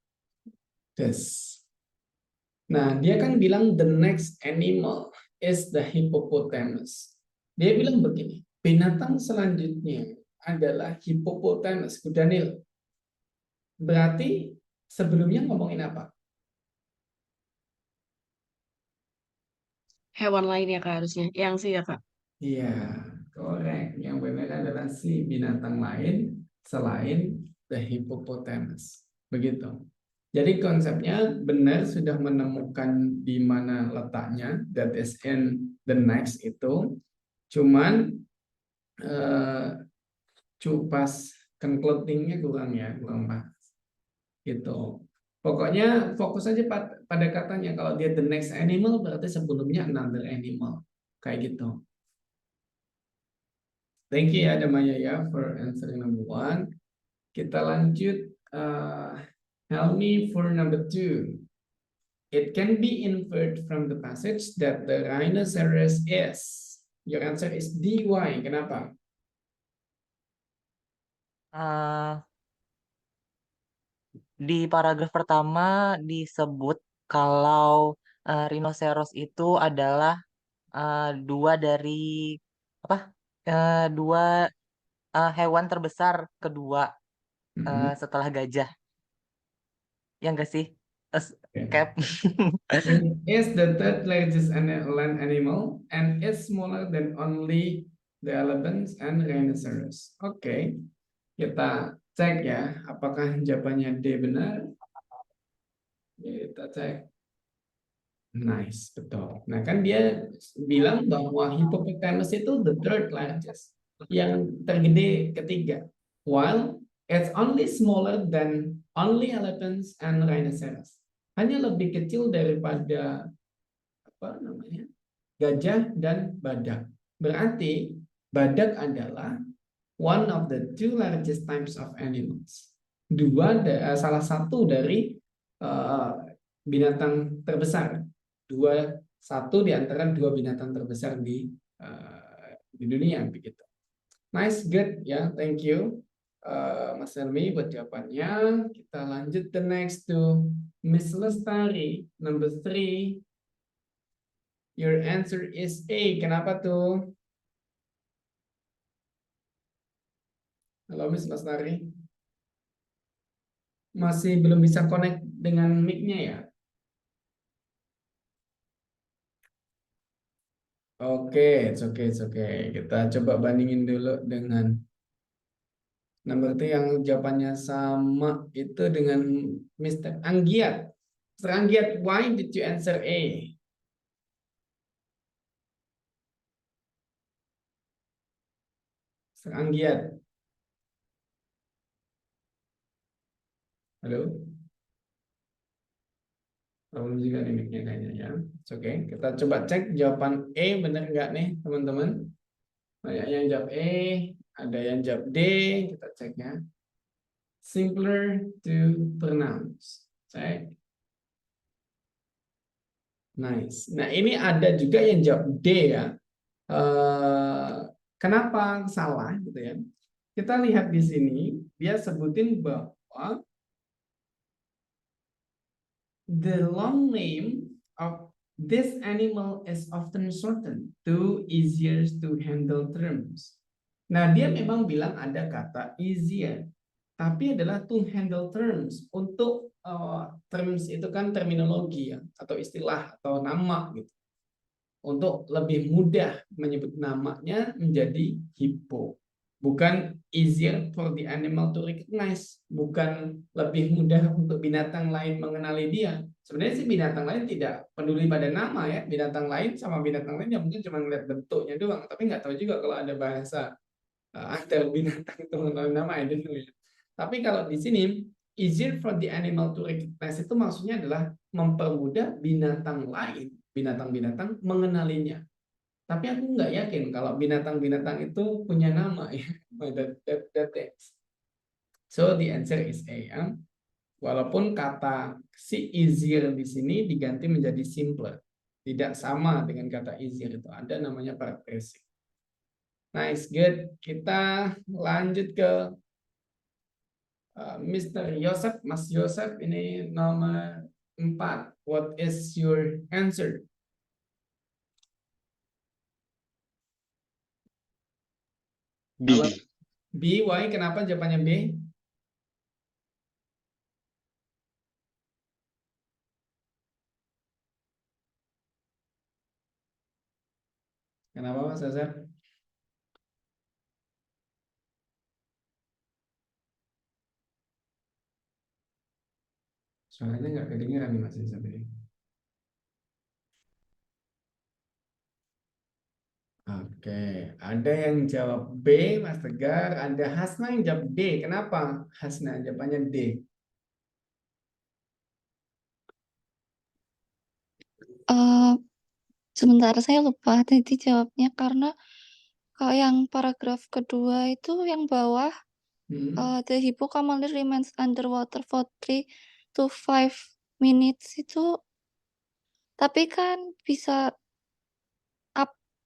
this. Nah, dia kan bilang the next animal is the hippopotamus. Dia bilang begini, binatang selanjutnya adalah hippopotamus, kuda Nil. Berarti sebelumnya ngomongin apa? Hewan lain ya Kak harusnya. Yang sih ya Kak. Iya, korek. Yang benar adalah si binatang lain selain the hippopotamus. Begitu. Jadi konsepnya benar sudah menemukan di mana letaknya, that is in the next itu. Cuman pas concluding-nya kurang ya, kurang pas. Gitu. Pokoknya fokus aja pada katanya. Kalau dia the next animal berarti sebelumnya another animal. Kayak gitu. Thank you ya Damaya ya for answering number 1. Kita lanjut. Help me for number 2. It can be inferred from the passage that the rhinoceros is. Your answer is D. Why? Kenapa? Eh, di paragraf pertama disebut kalau rhinoceros itu adalah dua dari apa? Dua hewan terbesar kedua Mhm. setelah gajah. Ya enggak sih? Okay. Cap. It is the third largest land animal and is smaller than only the elephants and rhinoceros. Oke, kita cek ya, apakah jawabannya D benar? Kita cek. Nice, betul. Nah, kan dia bilang bahwa hippopotamus itu the third largest, yang tergede ketiga. While it's only smaller than only elephants and rhinoceros. Hanya lebih kecil daripada apa namanya? Gajah dan badak. Berarti badak adalah one of the two largest types of animals. Salah satu dari uh, binatang terbesar. Satu di antara dua binatang terbesar di dunia begitu. Nice, good ya, thank you Mas Helmi buat jawabannya. Kita lanjut the next to Miss Lestari, number 3. Your answer is A. Kenapa tuh? Halo Miss Lestari. Masih belum bisa connect dengan mic-nya ya? Oke, it's okay. Kita coba bandingin dulu dengan nomor itu yang jawabannya sama itu dengan Mr. Anggiat. Mr. Anggiat, why did you answer A? Mr. Anggiat, halo? Problem juga nih mic-nya kayaknya ya. Oke, kita coba cek jawaban E benar nggak nih teman-teman? Banyak yang jawab E, ada yang jawab D, kita cek ya. Simpler to pronounce. Cek. Nice. Nah, ini ada juga yang jawab D ya. Kenapa salah gitu ya? Kita lihat di sini dia sebutin bahwa the long name of this animal is often shortened to easier to handle terms. Nah, dia memang bilang ada kata easier, tapi adalah to handle terms. Untuk terms itu kan terminologi ya, atau istilah atau nama gitu. Untuk lebih mudah menyebut namanya menjadi hippo. Bukan easier for the animal to recognize. Bukan lebih mudah untuk binatang lain mengenali dia. Sebenarnya sih binatang lain tidak peduli pada nama ya. Binatang lain sama binatang lain yang mungkin cuma ngeliat bentuknya doang. Tapi nggak tahu juga kalau ada bahasa antar binatang itu mengenali nama, I don't know ya. Tapi kalau di sini, easier for the animal to recognize itu maksudnya adalah mempermudah binatang lain, binatang-binatang mengenalinya. Tapi aku nggak yakin kalau binatang-binatang itu punya nama ya. That. So the answer is A ya. Walaupun kata si easier di sini diganti menjadi simpler. Tidak sama dengan kata easier itu. Ada namanya paraphrasing. Nice, good. Kita lanjut ke Mr. Yosef. Mas Yosef ini nomor 4. What is your answer? B. Halo? B, why? Kenapa jawabannya B? Kenapa Mas Yosef? Suaranya nggak kedengeran nih Mas Yosef ini. Oke, ada yang jawab B, Mas Tegar. Ada Hasna yang jawab D. Kenapa Hasna jawabannya D? Sebentar, saya lupa tadi jawabnya karena kalau yang paragraf kedua itu yang bawah, the hippo commonly remains underwater for 3 to 5 minutes itu, tapi kan bisa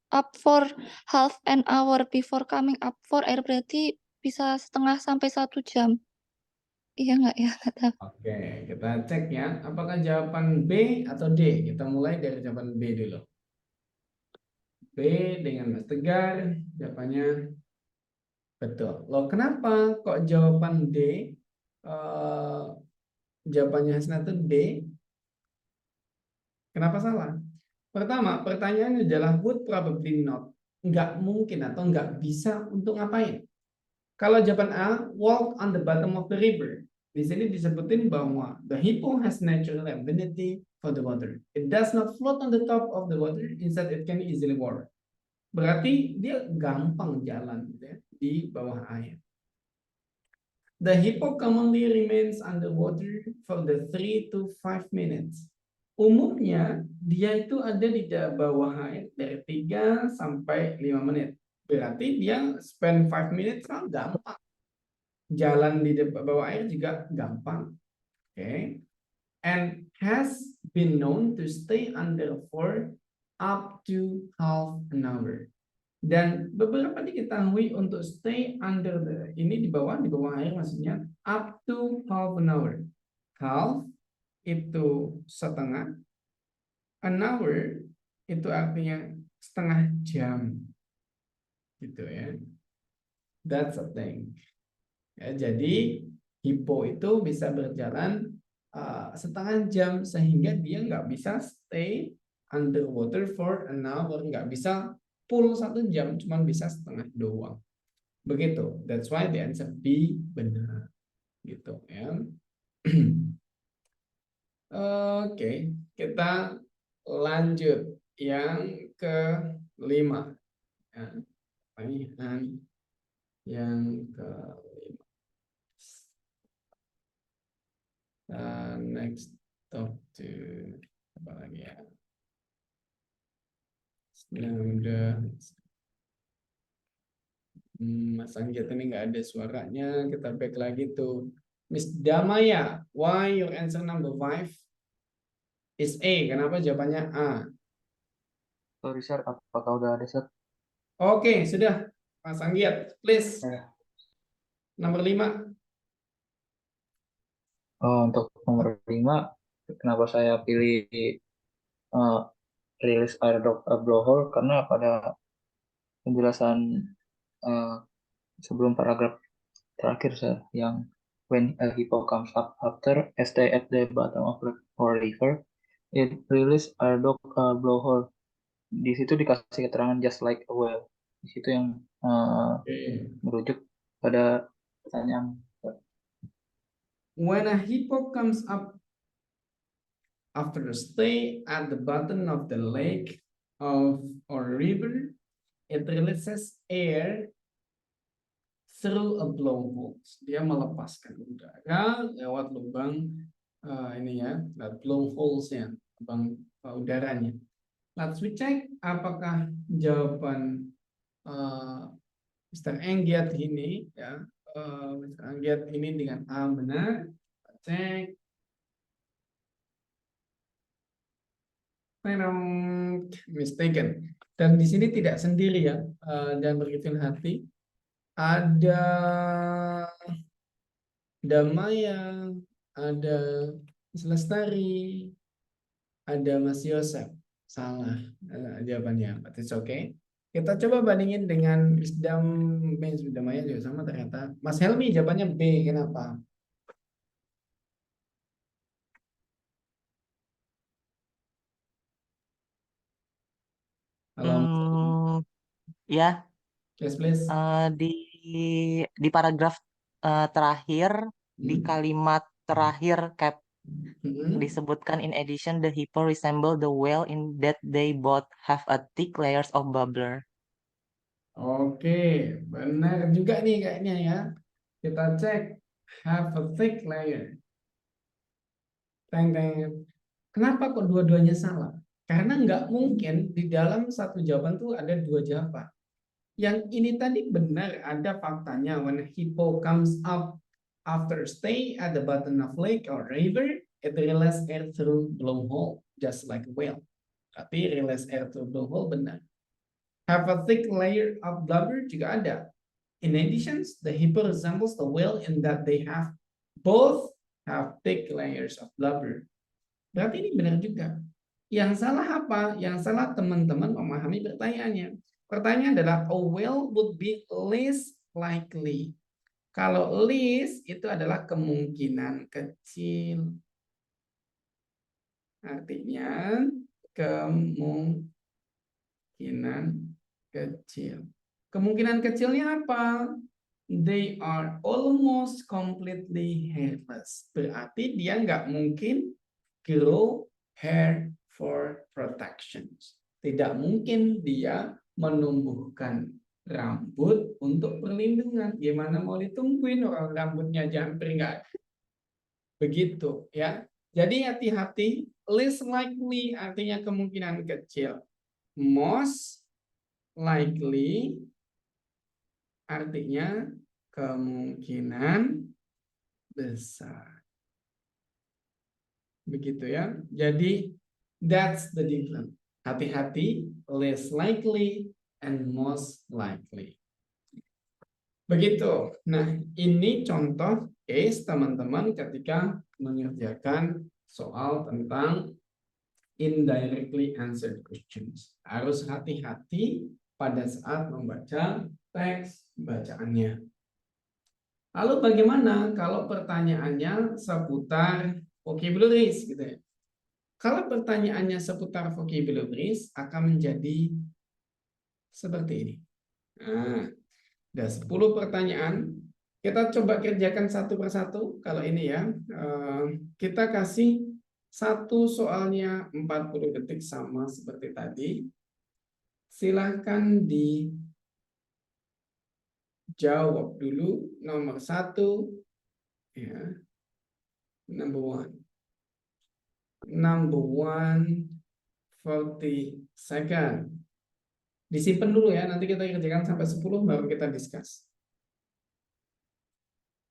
up for half an hour before coming up for air, berarti bisa setengah sampai 1 jam. Iya nggak ya? Nggak tahu. Oke, kita cek ya. Apakah jawaban B atau D? Kita mulai dari jawaban B dulu. B dengan Mas Tegar, jawabannya betul. Loh, kenapa kok jawaban D? Jawabannya Hasna itu D. Kenapa salah? Pertama, pertanyaannya adalah would probably not. Nggak mungkin atau nggak bisa untuk ngapain? Kalau jawaban A, walk on the bottom of the river. Di sini disebutin bahwa the hippo has natural affinity for the water. It does not float on the top of the water, instead it can easily walk. Berarti dia gampang jalan gitu ya, di bawah air. The hippo commonly remains underwater for the 3 to 5 minutes. Umumnya dia itu ada di bawah air dari 3 sampai 5 menit. Berarti dia spend 5 minutes kan gampang. Jalan di bawah air juga gampang. Okay. And has been known to stay under for up to half an hour. Dan beberapa diketahui untuk stay under ini di bawah air maksudnya up to half an hour. Half itu setengah, an hour itu artinya setengah jam, gitu ya. That's a thing. Ya, jadi hippo itu bisa berjalan setengah jam sehingga dia nggak bisa stay underwater for an hour, nggak bisa full 1 jam, cuma bisa setengah doang. Begitu. That's why the answer B benar. Gitu ya. Oke, kita lanjut yang ke-5. Ya, pertanyaan yang ke-5. Next talk to apa lagi ya? Yang udah Mas Anggit ini nggak ada suaranya, kita back lagi tuh. Miss Damaya, why your answer number 5 is A? Kenapa jawabannya A? Sorry, Sir. Apakah udah ada, Sir? Oke, sudah. Mas Anggiat, please. Ya. Nomor 5. Untuk nomor 5, kenapa saya pilih rilis air drop blowhole? Karena pada penjelasan eh, sebelum paragraf terakhir saya yang when a hippo comes up after stay at the bottom of the river, it release air drop blowhole. Di situ dikasih keterangan just like a whale. Di situ yang merujuk pada pertanyaan. When a hippo comes up after a stay at the bottom of the lake or river, it releases air through a blowhole. Dia melepaskan udara lewat lubang ini ya, blowholes-nya, lubang udaranya. Let's we check apakah jawaban Mr. Anggiat ini ya, Mr. Anggiat ini dengan A benar. Cek. Mistaken. Dan di sini tidak sendiri ya, jangan berkecil hati. Ada Damaya, ada Mas Lestari, ada Mas Yosef. Salah jawabannya, but it's okay. Kita coba bandingin dengan Wisdom, Damaya juga sama ternyata. Mas Helmi jawabannya B, kenapa? Halo. Ya, Yes, please. di paragraf terakhir, di kalimat terakhir cap disebutkan in addition the hippo resemble the whale in that they both have a thick layers of bubbler. Oke, benar juga nih kayaknya ya. Kita cek have a thick layer. Teng teng. Kenapa kok dua-duanya salah? Karena nggak mungkin di dalam satu jawaban tuh ada dua jawaban. Yang ini tadi benar, ada faktanya. When a hippo comes up after stay at the bottom of lake or river, it release air through blowhole, just like a whale. Tapi release air through blowhole benar. Have a thick layer of blubber juga ada. In addition, the hippo resembles the whale in that they both have thick layers of blubber. Berarti ini benar juga. Yang salah apa? Yang salah teman-teman memahami pertanyaannya. Pertanyaan adalah a whale would be least likely. Kalau least itu adalah kemungkinan kecil. Artinya kemungkinan kecil. Kemungkinan kecilnya apa? They are almost completely hairless. Berarti dia nggak mungkin grow hair for protection. Tidak mungkin dia menumbuhkan rambut untuk perlindungan. Gimana mau ditumbuhin orang rambutnya hampir nggak ada. Begitu ya. Jadi hati-hati. Least likely artinya kemungkinan kecil. Most likely artinya kemungkinan besar. Begitu ya. Jadi that's the difference. Hati-hati, less likely and most likely. Begitu. Nah, ini contoh case teman-teman ketika mengerjakan soal tentang indirectly answered questions. Harus hati-hati pada saat membaca teks bacaannya. Lalu bagaimana kalau pertanyaannya seputar vocabularies gitu ya? Kalau pertanyaannya seputar vocabularies akan menjadi seperti ini. Nah, ada 10 pertanyaan. Kita coba kerjakan satu persatu. Kalau ini ya, kita kasih satu soalnya 40 detik sama seperti tadi. Silahkan dijawab dulu nomor 1. Ya. Number 1, 40 second. Disimpan dulu ya, nanti kita kerjakan sampai 10 baru kita discuss.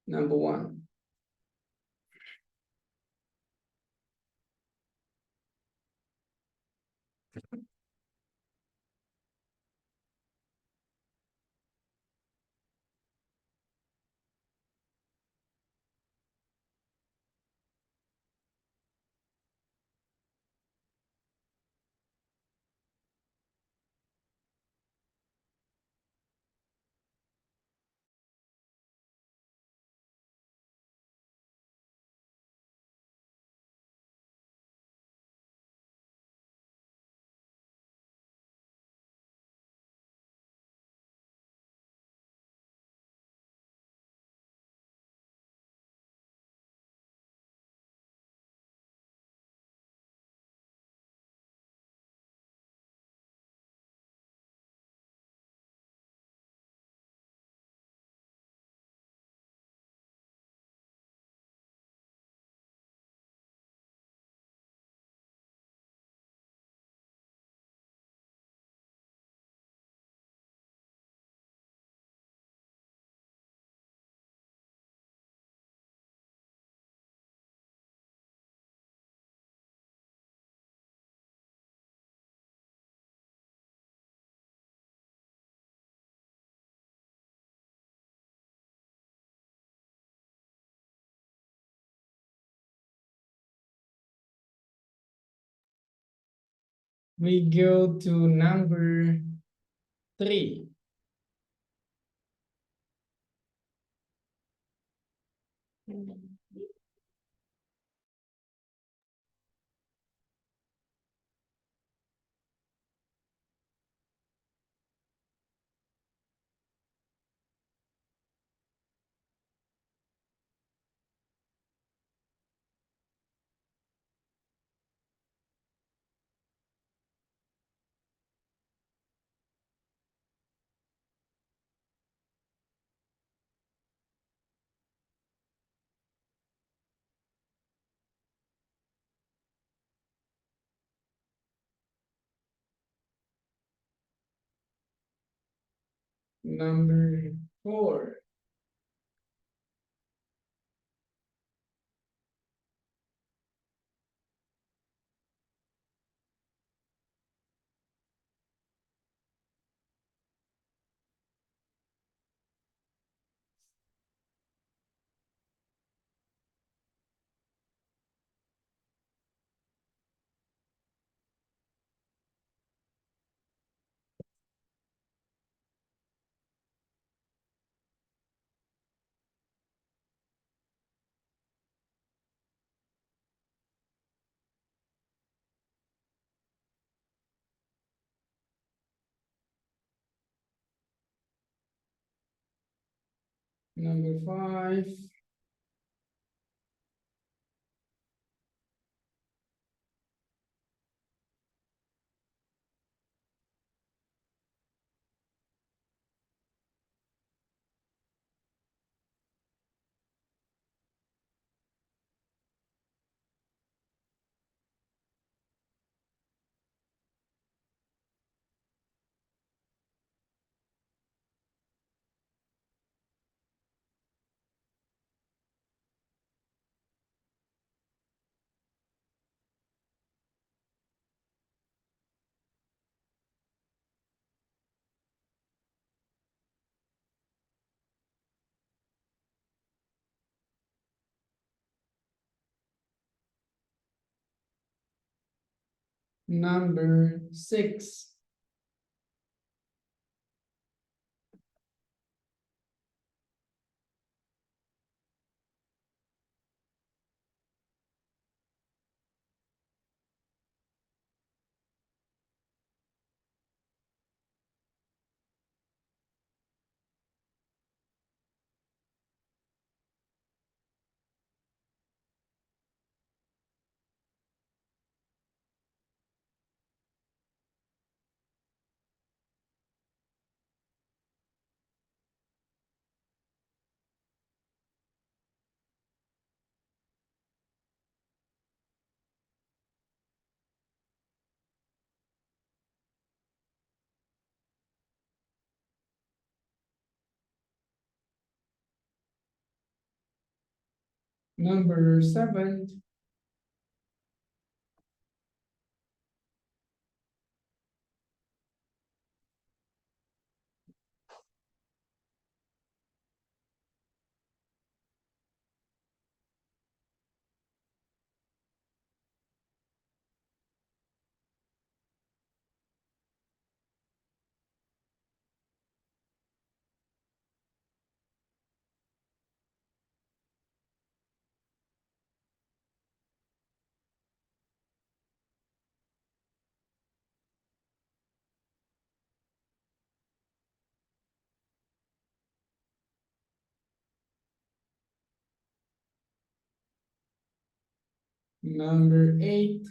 Number 1. We go to number 3. Number 4. Number 5. Number 6. Number 7. Number 8.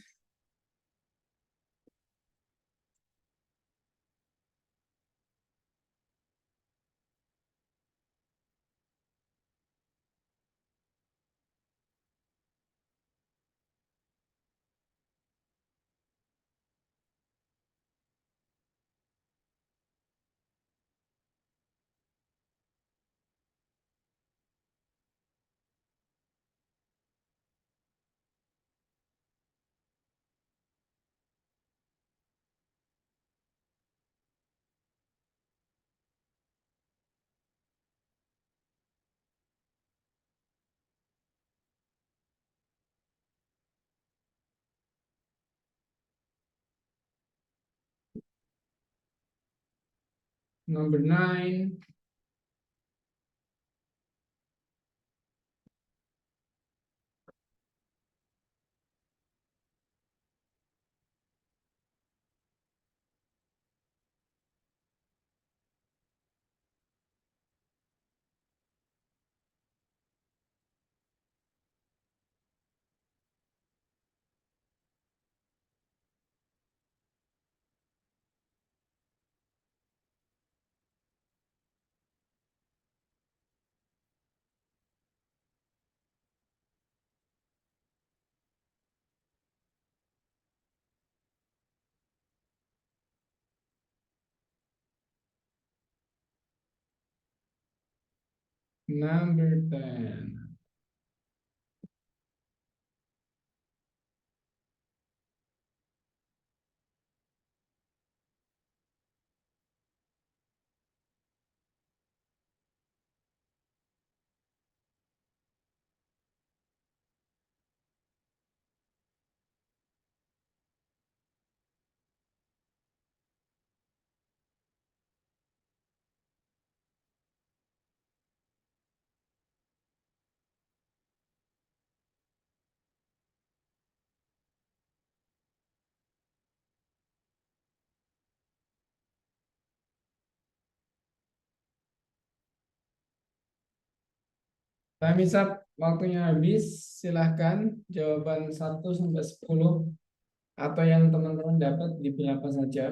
Number 9. Number 10. Time is up, waktunya habis. Silahkan jawaban 1 sampai 10 atau yang teman-teman dapat di berapa saja.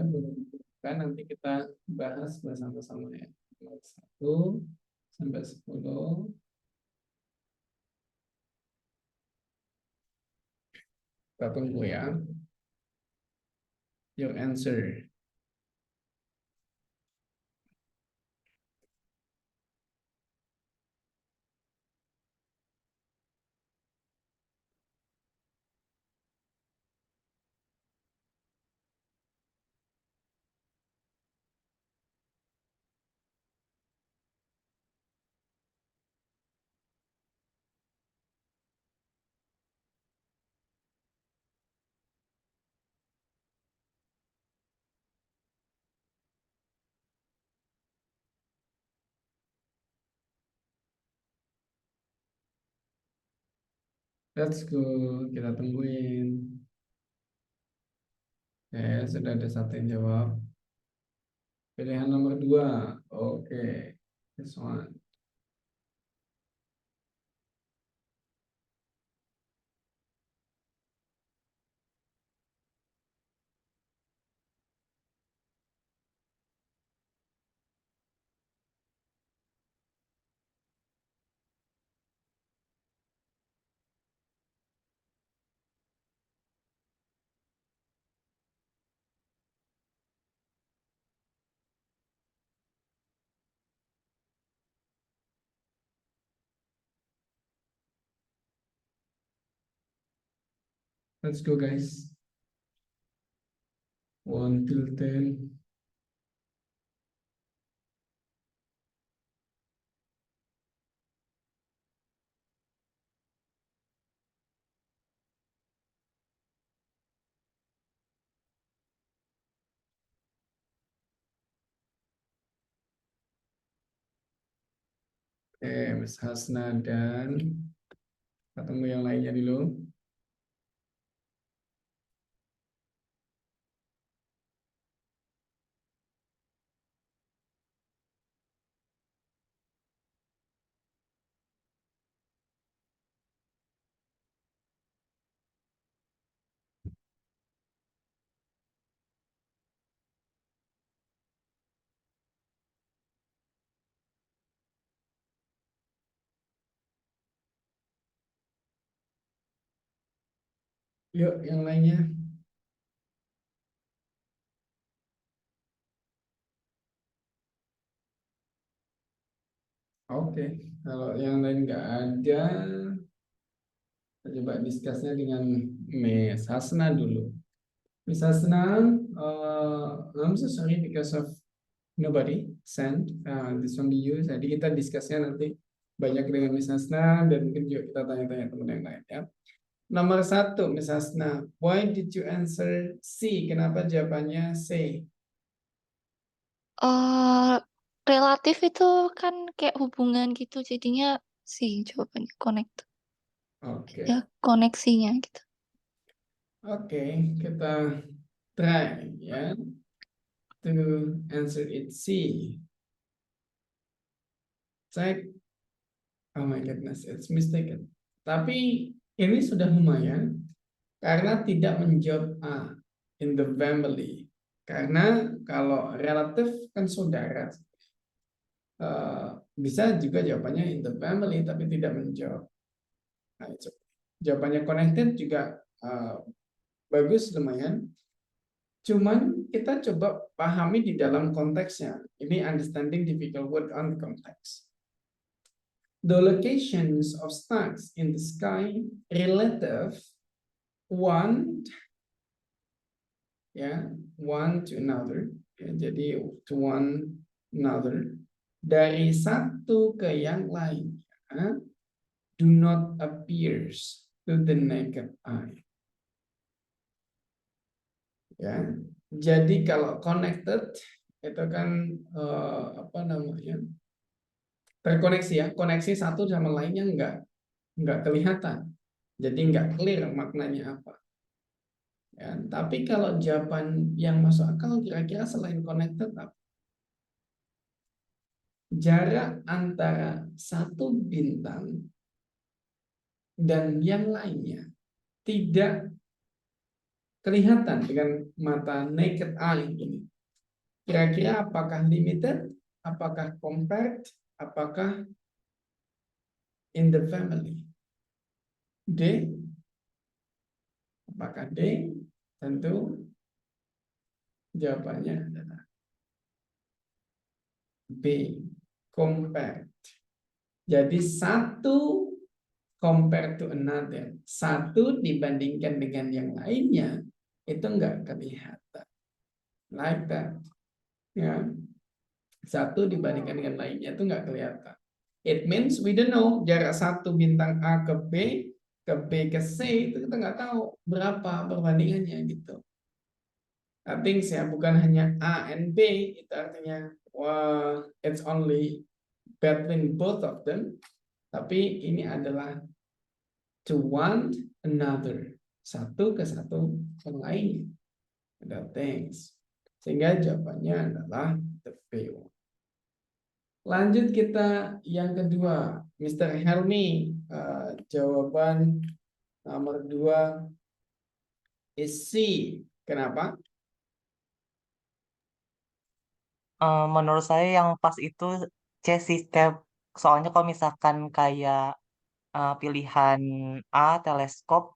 Kan nanti kita bahas bersama-sama ya. 1 sampai 10. Kita tunggu ya. Your answer. Let's go, kita tungguin. Sudah ada satu yang jawab. Pilihan nomor 2. Oke, this one. Let's go guys. 1 till 10. Miss Hasna dan ketemu yang lainnya dulu. Yuk, yang lainnya. Oke, kalau yang lain nggak ada, kita coba diskusinya dengan Miss Hasna dulu. Miss Hasna, I'm so sorry because of nobody sent this one to you. Jadi kita diskusinya nanti banyak dengan Miss Hasna dan mungkin juga kita tanya-tanya teman yang lain ya. Nomor 1, Miss Hasna, why did you answer C? Kenapa jawabannya C? eh relatif itu kan kayak hubungan gitu, jadinya sih jawabannya connect. Oke. Ya, koneksinya gitu. Oke, kita try ya to answer it C. Check. Oh my goodness, it's mistaken. Tapi ini sudah lumayan karena tidak menjawab A, in the family. Karena kalau relatif kan saudara. Bisa juga jawabannya in the family tapi tidak menjawab. Nah, jawabannya connected juga bagus, lumayan. Cuman kita coba pahami di dalam konteksnya. Ini understanding difficult word on context. The locations of stars in the sky relative one to another. Ya, jadi to one another dari satu ke yang lain do not appears to the naked eye. Ya, jadi kalau connected itu kan terkoneksi ya, koneksi satu sama lainnya nggak kelihatan, jadi nggak clear maknanya apa. Ya, tapi kalau jawaban yang masuk akal kira-kira selain connected apa? Jarak antara satu bintang dan yang lainnya tidak kelihatan dengan mata naked eye ini. Kira-kira apakah limited, apakah compact, apakah in the family? D. Apakah D? Tentu jawabannya adalah B. Compact. Jadi satu compared to another. Satu dibandingkan dengan yang lainnya itu enggak kelihatan. Like that. Ya. Satu dibandingkan dengan lainnya itu enggak kelihatan. It means we don't know jarak satu bintang A ke B ke C itu kita nggak tahu berapa perbandingannya gitu. Things ya bukan hanya A and B itu artinya it's only between both of them, tapi ini adalah to one another, satu ke satu yang lainnya. Ada things, sehingga jawabannya adalah the B. Lanjut kita yang kedua, Mr. Helmi, jawaban nomor 2 is C. Kenapa? Menurut saya yang pas itu C sih, soalnya kalau misalkan kayak pilihan A teleskop,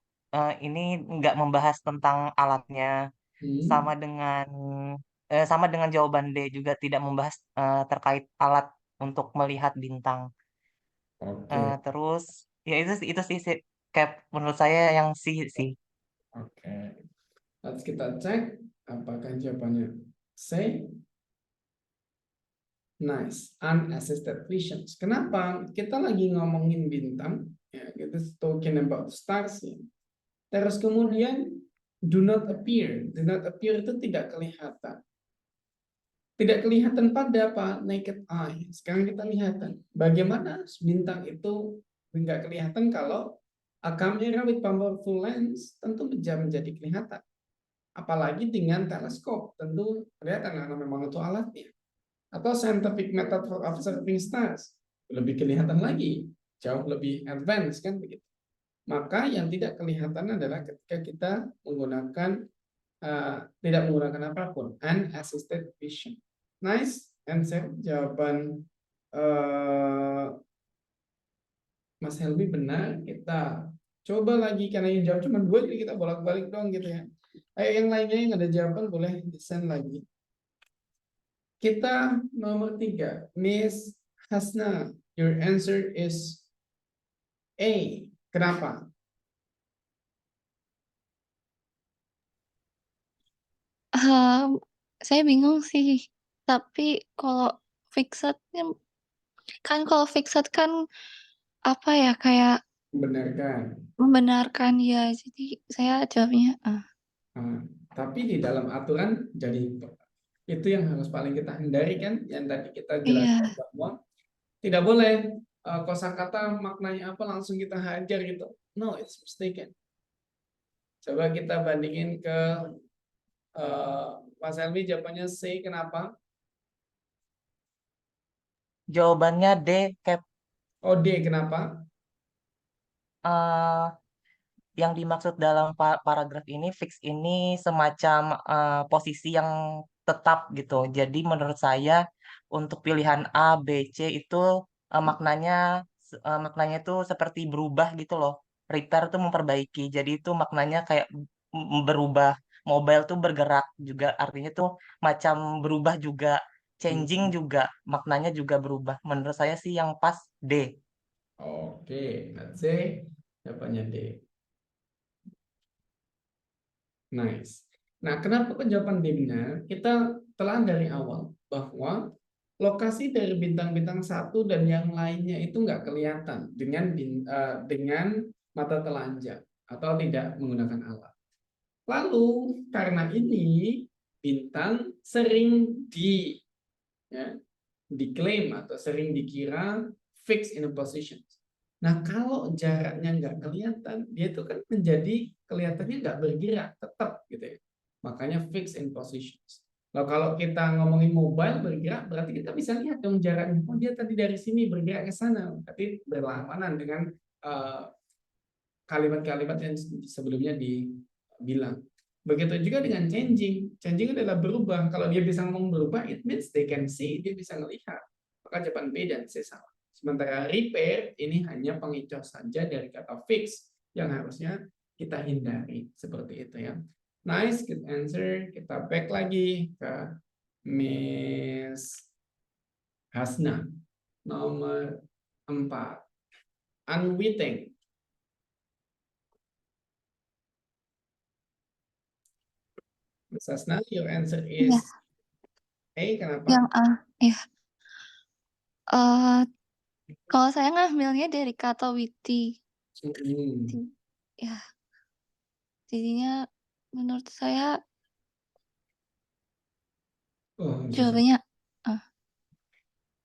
ini nggak membahas tentang alatnya, sama dengan jawaban D juga tidak membahas terkait alat untuk melihat bintang. Oke. Terus ya itu sih kayak menurut saya yang C sih. Oke. Harus kita cek apakah jawabannya C. Nice, unassisted visions. Kenapa? Kita lagi ngomongin bintang, ya, kita talking about stars. Ya. Terus kemudian do not appear. Do not appear itu tidak kelihatan. Tidak kelihatan pada apa? Naked eye. Sekarang kita lihat bagaimana bintang itu nggak kelihatan kalau a camera with powerful lens tentu bisa menjadi kelihatan. Apalagi dengan teleskop tentu kelihatan karena memang itu alatnya. Atau scientific method for observing stars lebih kelihatan lagi, jauh lebih advance kan begitu. Maka yang tidak kelihatan adalah ketika kita menggunakan tidak menggunakan apapun, unassisted vision. Nice answer, jawaban Mas Helmi benar. Kita coba lagi karena yang jawab cuma 2 jadi kita bolak-balik dong gitu ya. Ayo yang lainnya yang ada jawaban boleh di-send lagi. Kita nomor 3, Miss Hasna, your answer is A. Kenapa? Saya bingung sih. Tapi kalau fixed kan apa ya kayak Membenarkan. membenarkan ya. Jadi saya jawabnya A. Tapi di dalam aturan jadi Itu yang harus paling kita hindari kan, yang tadi kita Iya. jelaskan bahwa tidak boleh kosakata maknanya apa langsung kita hajar gitu. No, it's mistaken. Coba kita bandingin ke Mas Helmi, jawabannya C, kenapa? Jawabannya D, Cap. Oh, D, kenapa? Eh, yang dimaksud dalam paragraf ini fix ini semacam posisi yang tetap gitu. Jadi menurut saya untuk pilihan A, B, C itu maknanya itu seperti berubah gitu loh. Repair itu memperbaiki. Jadi itu maknanya kayak berubah. Mobile tuh bergerak juga, artinya tuh macam berubah juga. Changing juga, maknanya juga berubah. Menurut saya sih yang pas D. Oke, let's C, jawabannya D. Nice. Nah, kenapa jawaban D benar? Kita telah dari awal bahwa lokasi dari bintang-bintang satu dan yang lainnya itu nggak kelihatan dengan mata telanjang atau tidak menggunakan alat. Lalu karena ini bintang sering diklaim atau sering dikira fixed in a position. Nah, kalau jaraknya nggak kelihatan, dia itu kan menjadi kelihatannya nggak bergerak, tetap gitu ya. Makanya fixed in positions. Nah, kalau kita ngomongin mobile bergerak, berarti kita bisa lihat dong jaraknya. Oh, dia tadi dari sini bergerak ke sana. Tapi berlawanan dengan kalimat-kalimat yang sebelumnya dibilang. Begitu juga dengan changing. Changing adalah berubah. Kalau dia bisa ngomong berubah, it means they can see, dia bisa melihat. Maka jawaban B dan C salah. Sementara repair ini hanya pengecoh saja dari kata fix yang harusnya kita hindari. Seperti itu ya. Nice, good answer. Kita back lagi ke Miss Hasna. Nomor 4. Unwitting. Miss Hasna, your answer is Iya. A. Kenapa? Yang A. Ya. Kalau saya ngambilnya dari kata witty. Ya. Jadinya menurut saya jawabannya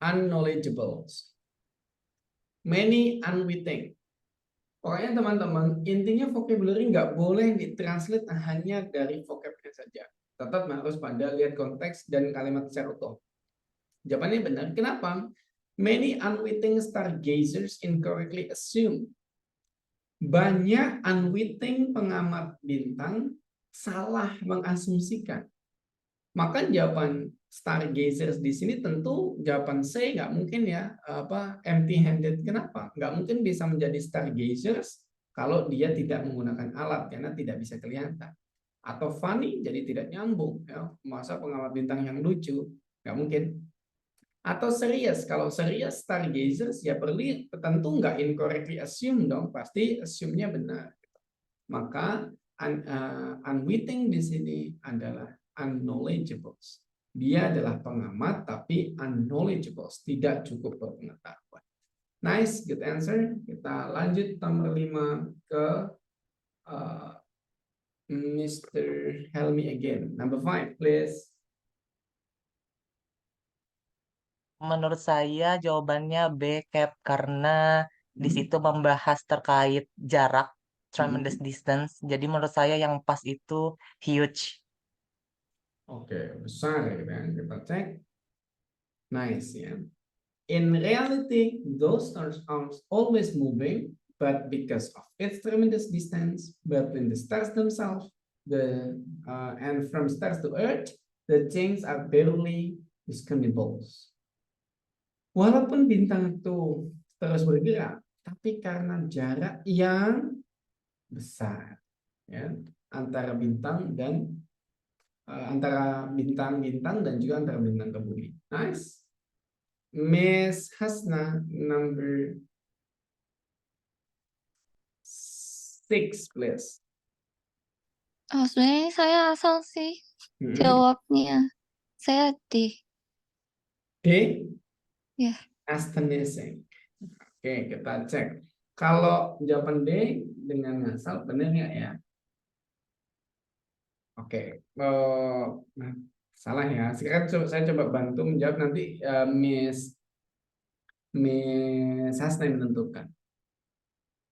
unknowledgeable. Many unwitting. Pokoknya teman-teman, intinya vocabulary nggak boleh ditranslate hanya dari vocabnya saja. Tetap harus pada lihat konteks dan kalimat secara utuh. Jawabannya benar. Kenapa? Many unwitting stargazers incorrectly assume. Banyak unwitting pengamat bintang salah mengasumsikan. Maka jawaban stargazers di sini tentu jawaban C nggak mungkin ya empty handed. Kenapa? Nggak mungkin bisa menjadi stargazers kalau dia tidak menggunakan alat karena tidak bisa kelihatan. Atau funny jadi tidak nyambung ya. Masa pengamat bintang yang lucu? Nggak mungkin. Atau serius, kalau serius stargazers ya tentu nggak incorrectly assume dong, pasti assume-nya benar. Maka unwitting di sini adalah unknowledgeable. Dia adalah pengamat tapi unknowledgeable, tidak cukup berpengetahuan. Nice, good answer. Kita lanjut nomor 5 ke Mr. Helmi again. Number 5, please. Menurut saya jawabannya B, Cap, karena di situ membahas terkait jarak, tremendous distance. Jadi menurut saya yang pas itu huge. Oke, besar ya kan? Kita cek. Nice ya. In reality, those stars are always moving, but because of its tremendous distance between the stars themselves, and from stars to Earth, the changes are barely discernible. Walaupun bintang itu terus bergerak, tapi karena jarak yang besar, ya, antara bintang-bintang dan juga antara bintang ke bumi. Nice. Miss Hasna, number 6, please. sebenarnya saya asal sih jawabnya. Saya D. D? Ya. Astonishing. Oke, kita cek. Kalau jawaban D dengan asal benar nggak ya? Oke. Salah ya. Sekarang saya coba bantu menjawab, nanti Miss Hasna yang menentukan.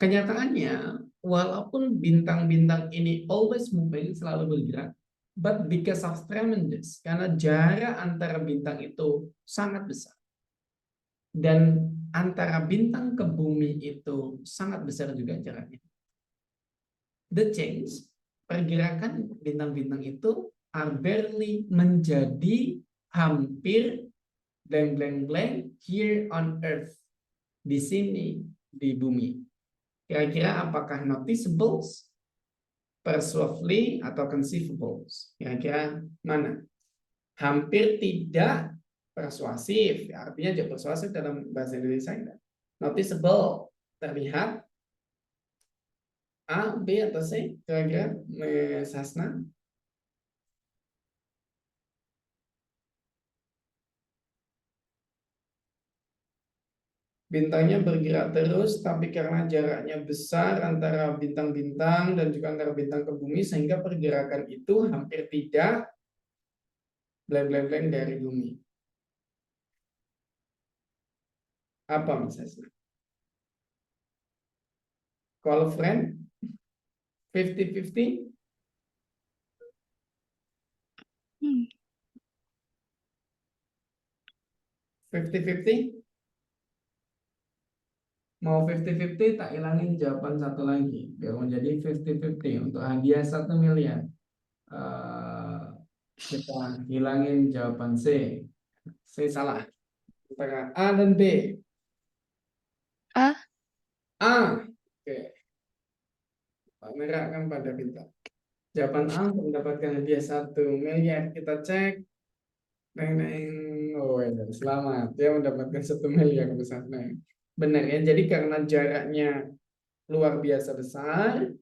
Kenyataannya, walaupun bintang-bintang ini always moving, selalu bergerak, but because of tremendous, karena jarak antara bintang itu sangat besar, dan antara bintang ke bumi itu sangat besar juga jaraknya. The change, pergerakan bintang-bintang itu are barely menjadi hampir blank blank blank here on earth, di sini, di bumi. Kira-kira apakah noticeables, persuasively, atau conceivables? Kira-kira mana? Hampir tidak persuasif, artinya juga persuasif dalam bahasa Indonesia. Noticeable, terlihat. A, B, atau C? Kira-kira Mas Hasna? Bintangnya bergerak terus, tapi karena jaraknya besar antara bintang-bintang dan juga antara bintang ke bumi, sehingga pergerakan itu hampir tidak blank-blank dari bumi. Apa Mas Hasna? Call a friend? 50-50? Hmm. 50-50? Mau 50-50, tak hilangin jawaban satu lagi. Biar menjadi 50-50 untuk hadiah 1 miliar. Kita hilangin jawaban C. C salah. Antara A dan B. A. A. Oke. Pak merah kan pada bintang. Jawaban A untuk mendapatkan hadiah 1 miliar. Kita cek. Neng. Oh ya, selamat. Dia mendapatkan 1 miliar besar. Benar ya. Jadi karena jaraknya luar biasa besar,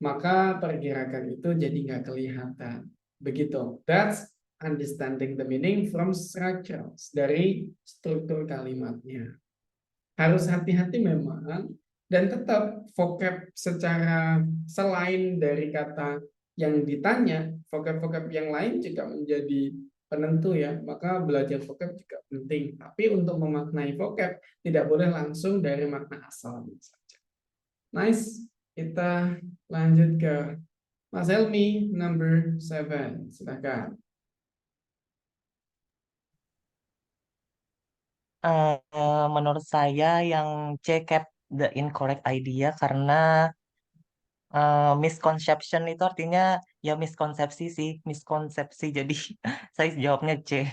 maka pergerakan itu jadi nggak kelihatan. Begitu. That's understanding the meaning from structures, dari struktur kalimatnya. Harus hati-hati memang, dan tetap vocab secara selain dari kata yang ditanya, vocab-vocab yang lain juga menjadi penentu ya. Maka belajar vocab juga penting. Tapi untuk memaknai vocab tidak boleh langsung dari makna asal saja. Nice. Kita lanjut ke Mas Helmi, number 7. Silakan. Menurut saya yang C cap the incorrect idea karena misconception itu artinya ya miskonsepsi sih, miskonsepsi. Jadi saya jawabnya C.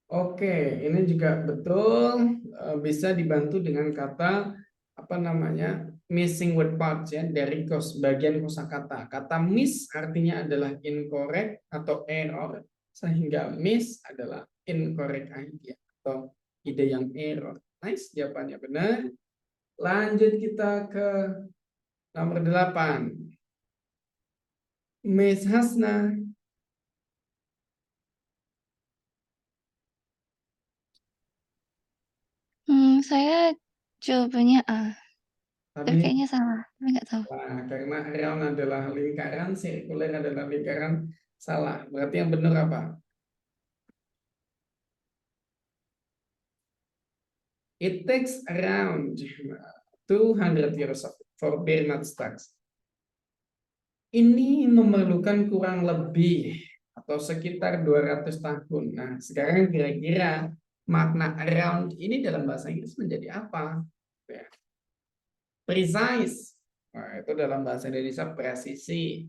Oke, ini juga betul, bisa dibantu dengan kata apa namanya, missing word parts ya, dari bagian kosakata. Kata miss artinya adalah incorrect atau error, sehingga miss adalah incorrect idea atau ide yang error. Nice, jawabannya benar. Lanjut kita ke nomor 8. Miss Hasna. Saya jawabannya A. Tapi Tapi kayaknya salah. Tapi nggak tahu. karena round adalah lingkaran, sirkuler adalah lingkaran, salah. Berarti yang benar apa? It takes around 200 years for Bernard Stacks. Ini memerlukan kurang lebih atau sekitar 200 tahun. Nah, sekarang kira-kira makna around ini dalam bahasa Inggris menjadi apa? Ya. Precise. Nah, itu dalam bahasa Indonesia presisi.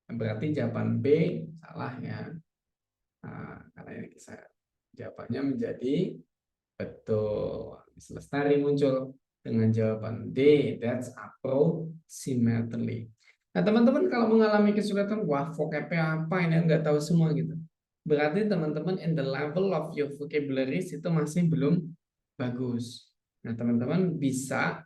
Berarti jawaban B salah ya. Nah, karena ini jawabannya menjadi betul. Lestari muncul dengan jawaban D. That's approximately. Nah, teman-teman kalau mengalami kesulitan, wah vocabnya apa ini, nggak tahu semua gitu. Berarti teman-teman in the level of your vocabularies itu masih belum bagus. Nah, teman-teman bisa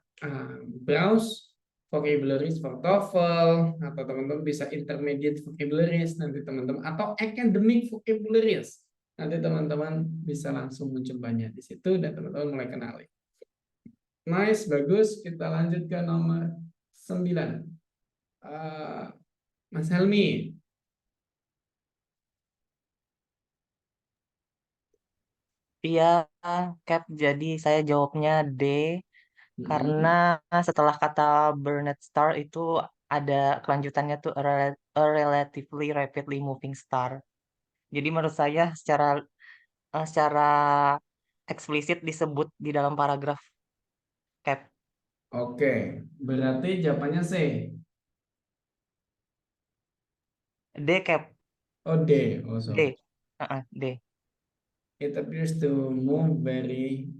browse vocabularies for TOEFL, atau teman-teman bisa intermediate vocabularies nanti teman-teman, atau academic vocabularies. Nanti teman-teman bisa langsung mencobanya di situ dan teman-teman mulai kenali. Nice, bagus. Kita lanjut ke nomor 9. Mas Helmi. Iya, Cap. Jadi saya jawabnya D karena setelah kata Bernard Star itu ada kelanjutannya tuh a relatively rapidly moving star. Jadi menurut saya secara eksplisit disebut di dalam paragraf Cap. Oke, berarti jawabannya C. D, Cap. Oh, D. Oh, sorry. D. D. It appears to move very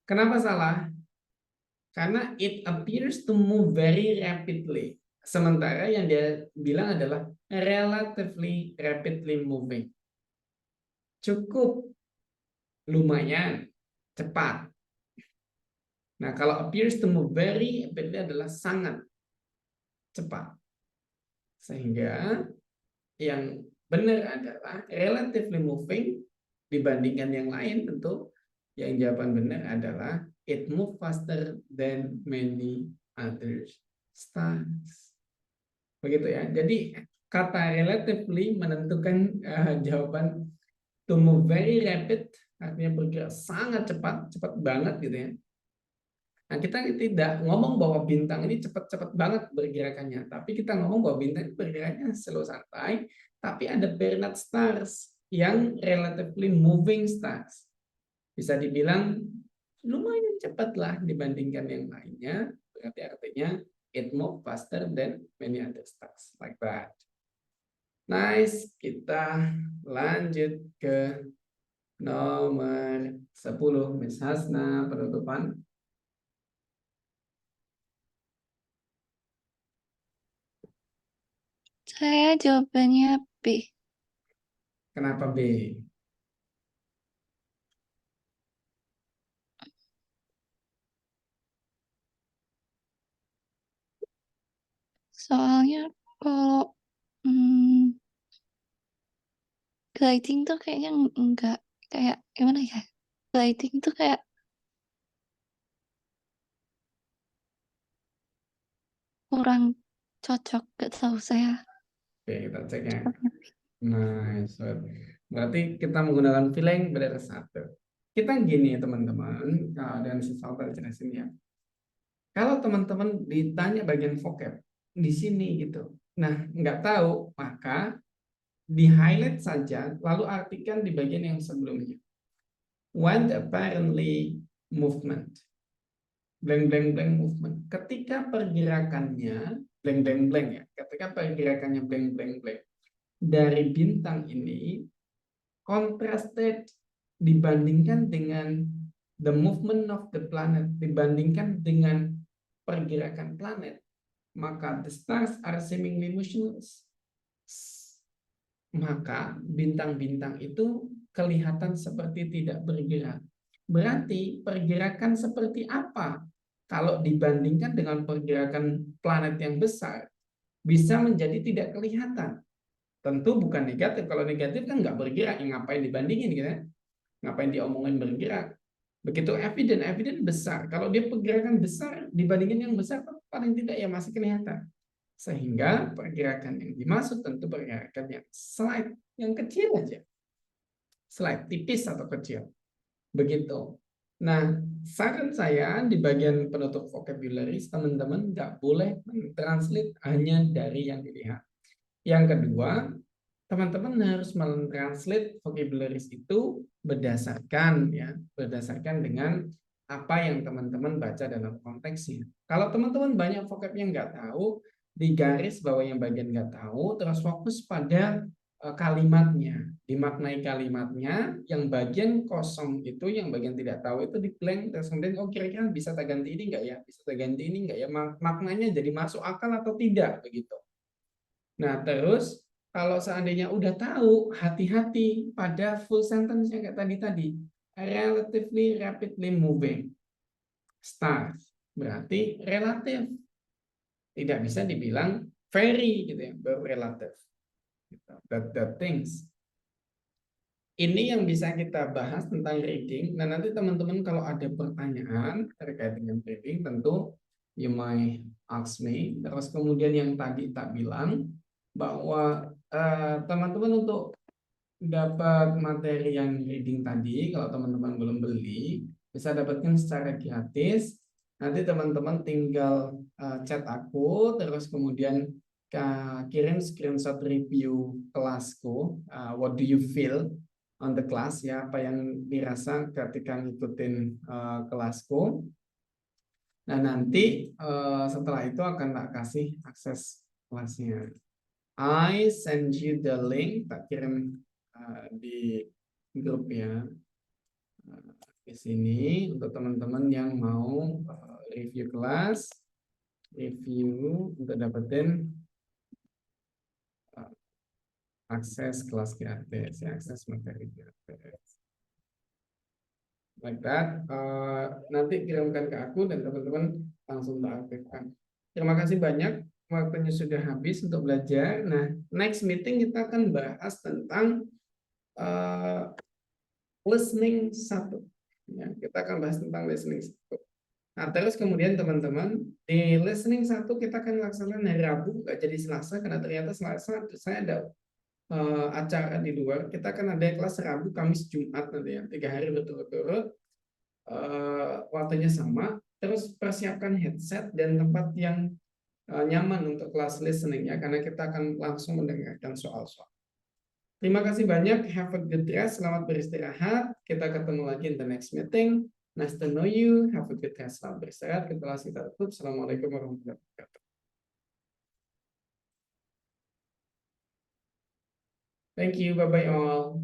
Kenapa salah? Karena it appears to move very rapidly. Sementara yang dia bilang adalah relatively rapidly moving. Cukup lumayan cepat. Nah, kalau appears to move very rapidly adalah sangat cepat. Sehingga yang benar adalah relatively moving dibandingkan yang lain tentu yang jawaban benar adalah it move faster than many other stars. Begitu ya. Jadi kata relatively menentukan jawaban to move very rapid artinya bergerak sangat cepat, cepat banget gitu ya. Nah, kita tidak ngomong bahwa bintang ini cepat-cepat banget bergerakannya, tapi kita ngomong bahwa bintang ini bergeraknya slow santai, tapi ada Bernard stars yang relatively moving stars. Bisa dibilang lumayan cepat lah dibandingkan yang lainnya, berarti artinya it move faster than many other stars, like that. Nice, kita lanjut ke nomor 10, Miss Hasna, penutupan. Saya jawabannya B. Kenapa B? Soalnya kalau gliding tuh kayaknya enggak kayak gimana ya? Gliding tuh kayak kurang cocok, gak tahu saya. Oke, kita cek ya. Nice. Berarti kita menggunakan feeling beda satu. Kita gini teman-teman, dan sesuatu jelasin ya. Kalau teman-teman ditanya bagian vocab di sini gitu, nah nggak tahu, maka di highlight saja, lalu artikan di bagian yang sebelumnya. When apparently movement, blank blank blank movement. Ketika pergerakannya blank blank blank ya, ketika pergerakannya blank blank blank dari bintang ini contrasted dibandingkan dengan the movement of the planet, dibandingkan dengan pergerakan planet, maka the stars are seemingly motionless. Maka bintang-bintang itu kelihatan seperti tidak bergerak. Berarti pergerakan seperti apa kalau dibandingkan dengan pergerakan planet yang besar bisa menjadi tidak kelihatan. Tentu bukan negatif. Kalau negatif kan nggak bergerak, ya ngapain dibandingin gitu ya? Ngapain diomongin bergerak? Begitu evident besar. Kalau dia pergerakan besar dibandingin yang besar, paling tidak ya masih kelihatan. Sehingga pergerakan yang dimaksud tentu pergerakan yang slight, yang kecil aja. Slight, tipis atau kecil. Begitu. Nah, saran saya di bagian penutup vocabularies, teman-teman nggak boleh mentranslate hanya dari yang dilihat. Yang kedua, teman-teman harus mentranslate vocabularies itu berdasarkan dengan apa yang teman-teman baca dalam konteksnya. Kalau teman-teman banyak vocab yang nggak tahu, digaris bawah yang bagian nggak tahu, terus fokus pada kalimatnya, dimaknai kalimatnya, yang bagian kosong itu, yang bagian tidak tahu itu di blank, terus kemudian kira-kira bisa tak ganti ini nggak ya, bisa tak ganti ini nggak ya, maknanya jadi masuk akal atau tidak begitu. Nah, terus kalau seandainya udah tahu, hati-hati pada full sentence yang kayak tadi. Relatively rapidly moving stars. Berarti relatif. Tidak bisa dibilang very gitu ya, baru relatif. That things. Ini yang bisa kita bahas tentang reading. Nah, nanti teman-teman kalau ada pertanyaan terkait dengan reading, tentu you might ask me. Terus kemudian yang tadi tak bilang, bahwa teman-teman untuk dapat materi yang reading tadi, kalau teman-teman belum beli, bisa dapatkan secara gratis. Nanti teman-teman tinggal chat aku, terus kemudian kirim screenshot review kelasku. What do you feel on the class, ya, apa yang dirasa ketika ngikutin kelasku. Nah, nanti setelah itu akan tak kasih akses kelasnya. I send you the link, tak kirim di grup ya, di sini untuk teman-teman yang mau review kelas, review untuk dapetin akses kelas gratis, ya, akses materi gratis. Like that, nanti kirimkan ke aku dan teman-teman langsung tak aktifkan. Terima kasih banyak. Waktunya sudah habis untuk belajar. Nah, next meeting kita akan bahas tentang listening 1. Ya, kita akan bahas tentang listening 1. Nah, terus kemudian teman-teman, di listening 1 kita akan laksanakan hari Rabu, nggak jadi Selasa, karena ternyata Selasa saya ada acara di luar. Kita akan ada kelas Rabu, Kamis, Jumat nanti ya, 3 hari berturut-turut. Waktunya sama. Terus persiapkan headset dan tempat yang nyaman untuk kelas listening ya, karena kita akan langsung mendengarkan soal-soal. Terima kasih banyak. Have a good rest. Selamat beristirahat. Kita ketemu lagi in the next meeting. Nice to know you. Have a good rest. Selamat beristirahat. Kita tutup. Assalamualaikum warahmatullahi wabarakatuh. Thank you. Bye-bye all.